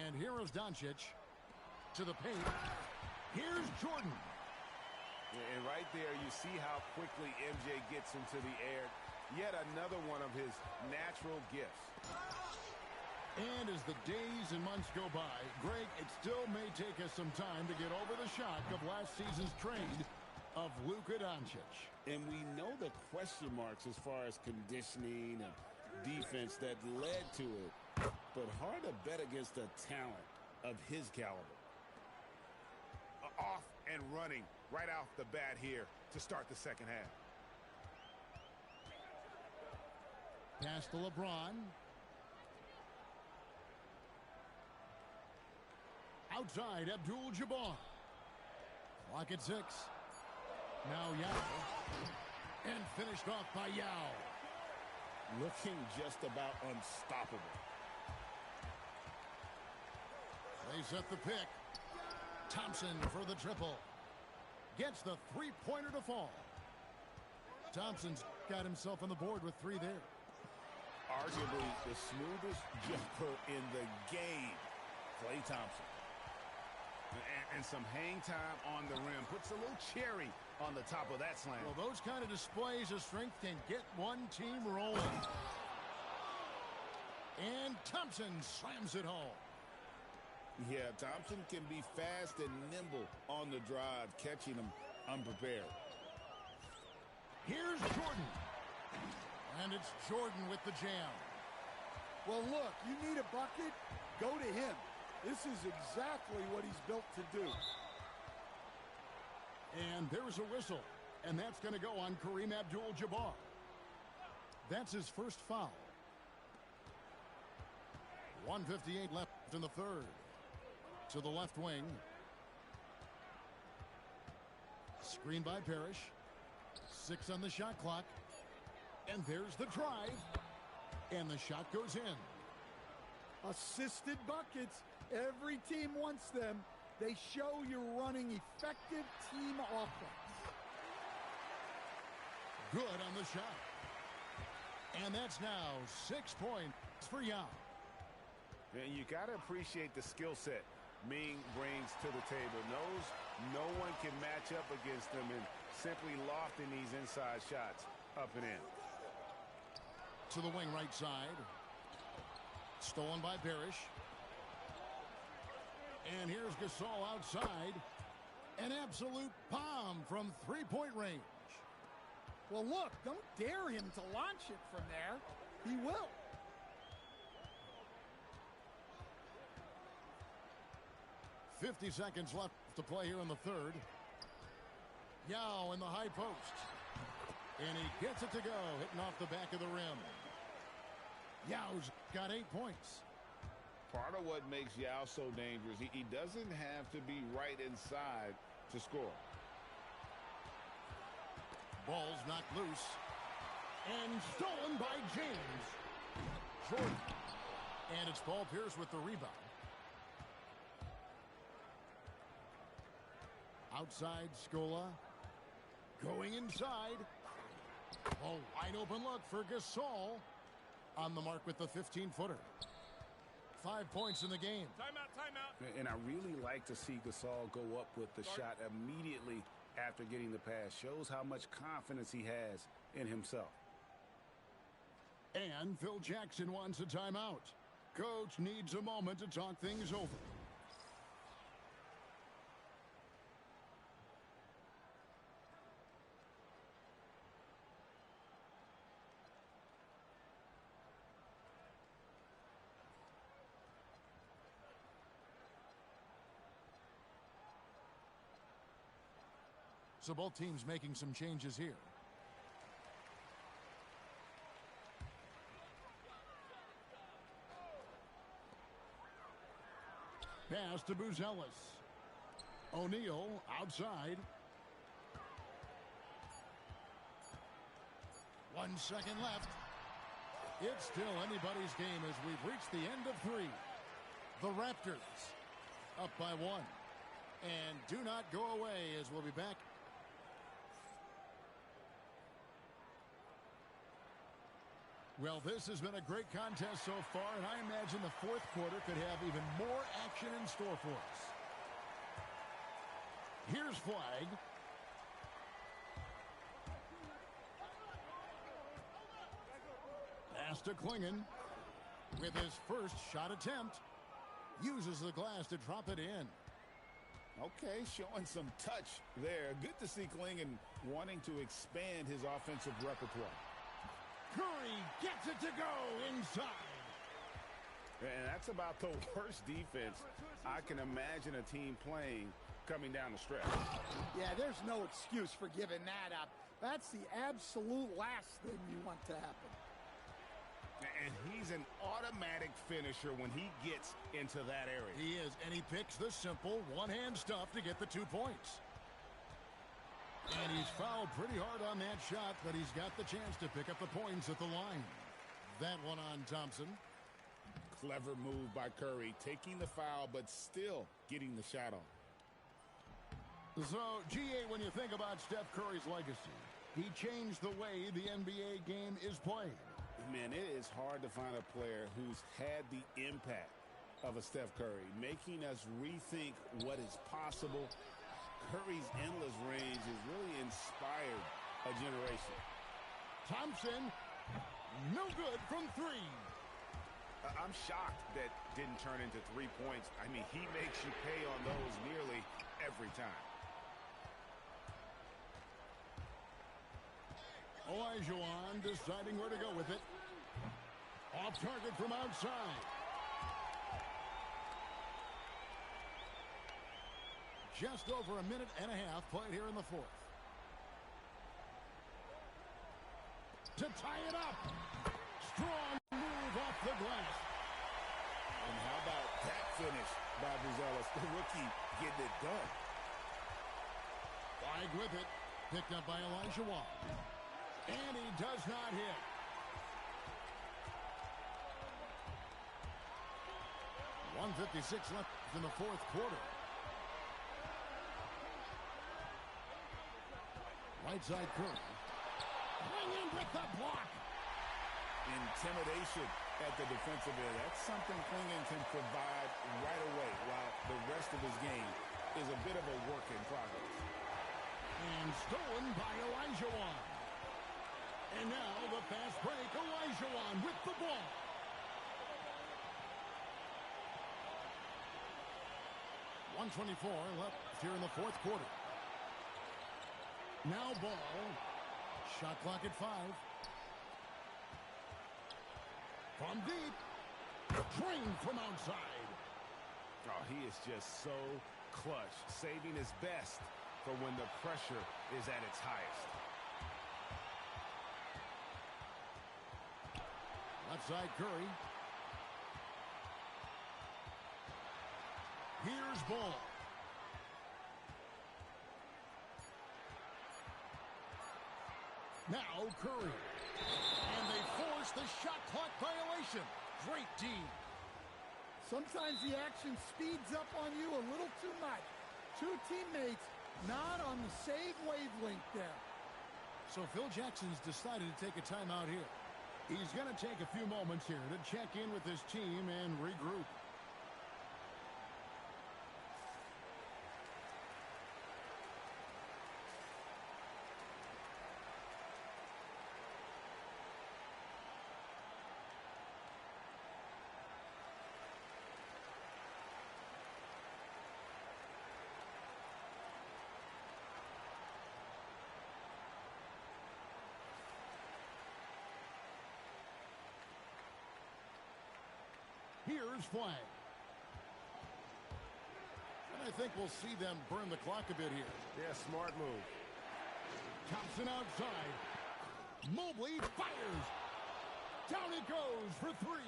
Speaker 1: And here is Doncic to the paint. Here's Jordan.
Speaker 3: And right there, you see how quickly MJ gets into the air. Yet another one of his natural gifts.
Speaker 1: And as the days and months go by, Greg, it still may take us some time to get over the shock of last season's trade of Luka Doncic.
Speaker 2: And we know the question marks as far as conditioning and defense that led to it. But hard to bet against a talent of his caliber.
Speaker 3: Off and running right off the bat here to start the second half.
Speaker 1: Pass to LeBron. Outside, Abdul-Jabbar. Clock at 6. Now Yao. And finished off by Yao.
Speaker 2: Looking just about unstoppable.
Speaker 1: They set the pick. Thompson for the triple. Gets the three-pointer to fall. Thompson's got himself on the board with 3 there.
Speaker 2: Arguably the smoothest jumper in the game, Klay Thompson.
Speaker 3: And some hang time on the rim. Puts a little cherry on the top of that slam.
Speaker 1: Well, those kind of displays of strength can get one team rolling. And Thompson slams it home.
Speaker 2: Yeah, Thompson can be fast and nimble on the drive, catching them unprepared.
Speaker 1: Here's Jordan. And it's Jordan with the jam.
Speaker 4: Well, look, you need a bucket, go to him. This is exactly what he's built to do.
Speaker 1: And there's a whistle. And that's going to go on Kareem Abdul-Jabbar. That's his first foul. 1:58 left in the third. To the left wing. Screen by Parrish. 6 on the shot clock. And there's the drive. And the shot goes in.
Speaker 4: Assisted buckets. Every team wants them. They show you're running effective team offense.
Speaker 1: Good on the shot. And that's now 6 points for Yao.
Speaker 3: And you got to appreciate the skill set Ming brings to the table. Knows no one can match up against them and simply lofting these inside shots up and in.
Speaker 1: To the wing right side. Stolen by Parrish. And here's Gasol outside. An absolute bomb from three-point range.
Speaker 4: Well, look, don't dare him to launch it from there. He will.
Speaker 1: .50 seconds left to play here in the third. Yao in the high post. And he gets it to go, hitting off the back of the rim. Yao's got 8 points.
Speaker 2: Part of what makes Yao so dangerous, he doesn't have to be right inside to score.
Speaker 1: Ball's knocked loose. And stolen by James. Jordan. And it's Paul Pierce with the rebound. Outside, Scola. Going inside. A wide open look for Gasol. On the mark with the 15-footer. 5 points in the game.
Speaker 3: Timeout, timeout.
Speaker 2: And I really like to see Gasol go up with the shot immediately after getting the pass. Shows how much confidence he has in himself.
Speaker 1: And Phil Jackson wants a timeout. Coach needs a moment to talk things over. So both teams making some changes here. Pass to Buzelis. O'Neal outside. 1 second left. It's still anybody's game as we've reached the end of 3. The Raptors up by 1. And do not go away as we'll be back. Well, this has been a great contest so far, and I imagine the fourth quarter could have even more action in store for us. Here's flag. Pass to Klingon. With his first shot attempt. Uses the glass to drop it in.
Speaker 2: Okay, showing some touch there. Good to see Klingon wanting to expand his offensive repertoire.
Speaker 1: Curry gets it to go inside.
Speaker 2: And that's about the worst defense I can imagine a team playing coming down the stretch.
Speaker 4: Yeah, there's no excuse for giving that up. That's the absolute last thing you want to happen.
Speaker 2: And he's an automatic finisher when he gets into that area.
Speaker 1: He is, and he picks the simple one-hand stuff to get the 2 points. And he's fouled pretty hard on that shot, but he's got the chance to pick up the points at the line. That one on Thompson.
Speaker 2: Clever move by Curry, taking the foul, but still getting the shot off.
Speaker 1: So, GA, when you think about Steph Curry's legacy, he changed the way the NBA game is played.
Speaker 2: Man, it is hard to find a player who's had the impact of a Steph Curry, making us rethink what is possible. Curry's endless range has really inspired a generation.
Speaker 1: Thompson, no good from 3.
Speaker 3: I'm shocked that didn't turn into 3 points. I mean, he makes you pay on those nearly every time.
Speaker 1: Olajuwon deciding where to go with it. Off target from outside. Just over a minute and a half played here in the 4th. To tie it up. Strong move off the glass.
Speaker 2: And how about that finish by Buzelis, the rookie, getting it done.
Speaker 1: Feig with it. Picked up by Olajuwon. And he does not hit. .156 left in the 4th quarter. Right side Curry. Bring in with the block.
Speaker 2: Intimidation at the defensive end. That's something Klingon can provide right away, while the rest of his game is a bit of a work in progress.
Speaker 1: And stolen by Olajuwon. And now the fast break. Olajuwon with the ball. .124 left here in the 4th quarter. Now ball. Shot clock at 5. From deep. Drained from outside.
Speaker 3: Oh, he is just so clutch, saving his best for when the pressure is at its highest.
Speaker 1: Left side Curry. Here's ball. Now Curry. And they force the shot clock violation. Great D.
Speaker 4: Sometimes the action speeds up on you a little too much. 2 teammates not on the same wavelength there.
Speaker 1: So Phil Jackson's decided to take a timeout here. He's going to take a few moments here to check in with his team and regroup. Here's flag. And I think we'll see them burn the clock a bit here.
Speaker 3: Yeah, smart move.
Speaker 1: Thompson outside. Mobley fires. Down it goes for 3.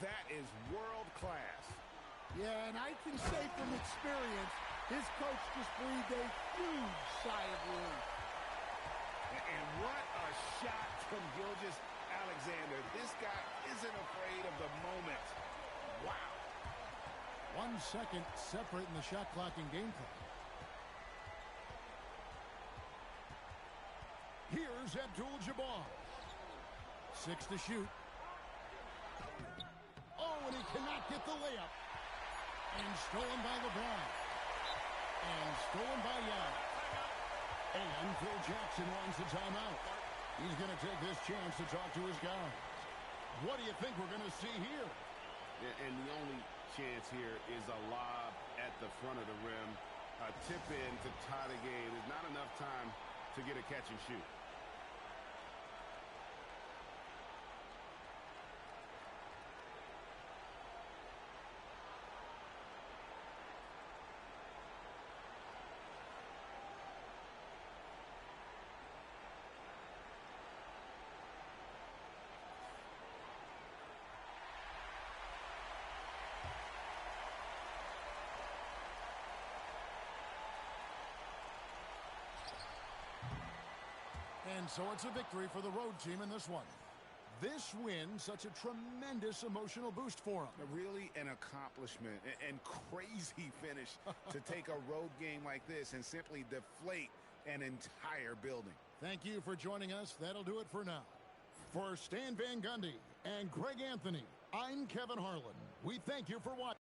Speaker 3: That is world class.
Speaker 4: Yeah, and I can say from experience, his coach just breathed a huge sigh of relief.
Speaker 3: And what a shot from Gilgeous-Alexander. This guy isn't afraid of the moment. Wow.
Speaker 1: 1 second separating the shot clock and game clock. Here's Abdul-Jabbar. 6 to shoot. Oh, and he cannot get the layup. And stolen by LeBron. And stolen by Young. And Phil Jackson wants the timeout. He's going to take this chance to talk to his guys. What do you think we're going to see here?
Speaker 3: And the only chance here is a lob at the front of the rim. A tip in to tie the game. There's not enough time to get a catch and shoot.
Speaker 1: And so it's a victory for the road team in this one. This win, such a tremendous emotional boost for them.
Speaker 3: Really an accomplishment and crazy finish to take a road game like this and simply deflate an entire building.
Speaker 1: Thank you for joining us. That'll do it for now. For Stan Van Gundy and Greg Anthony, I'm Kevin Harlan. We thank you for watching.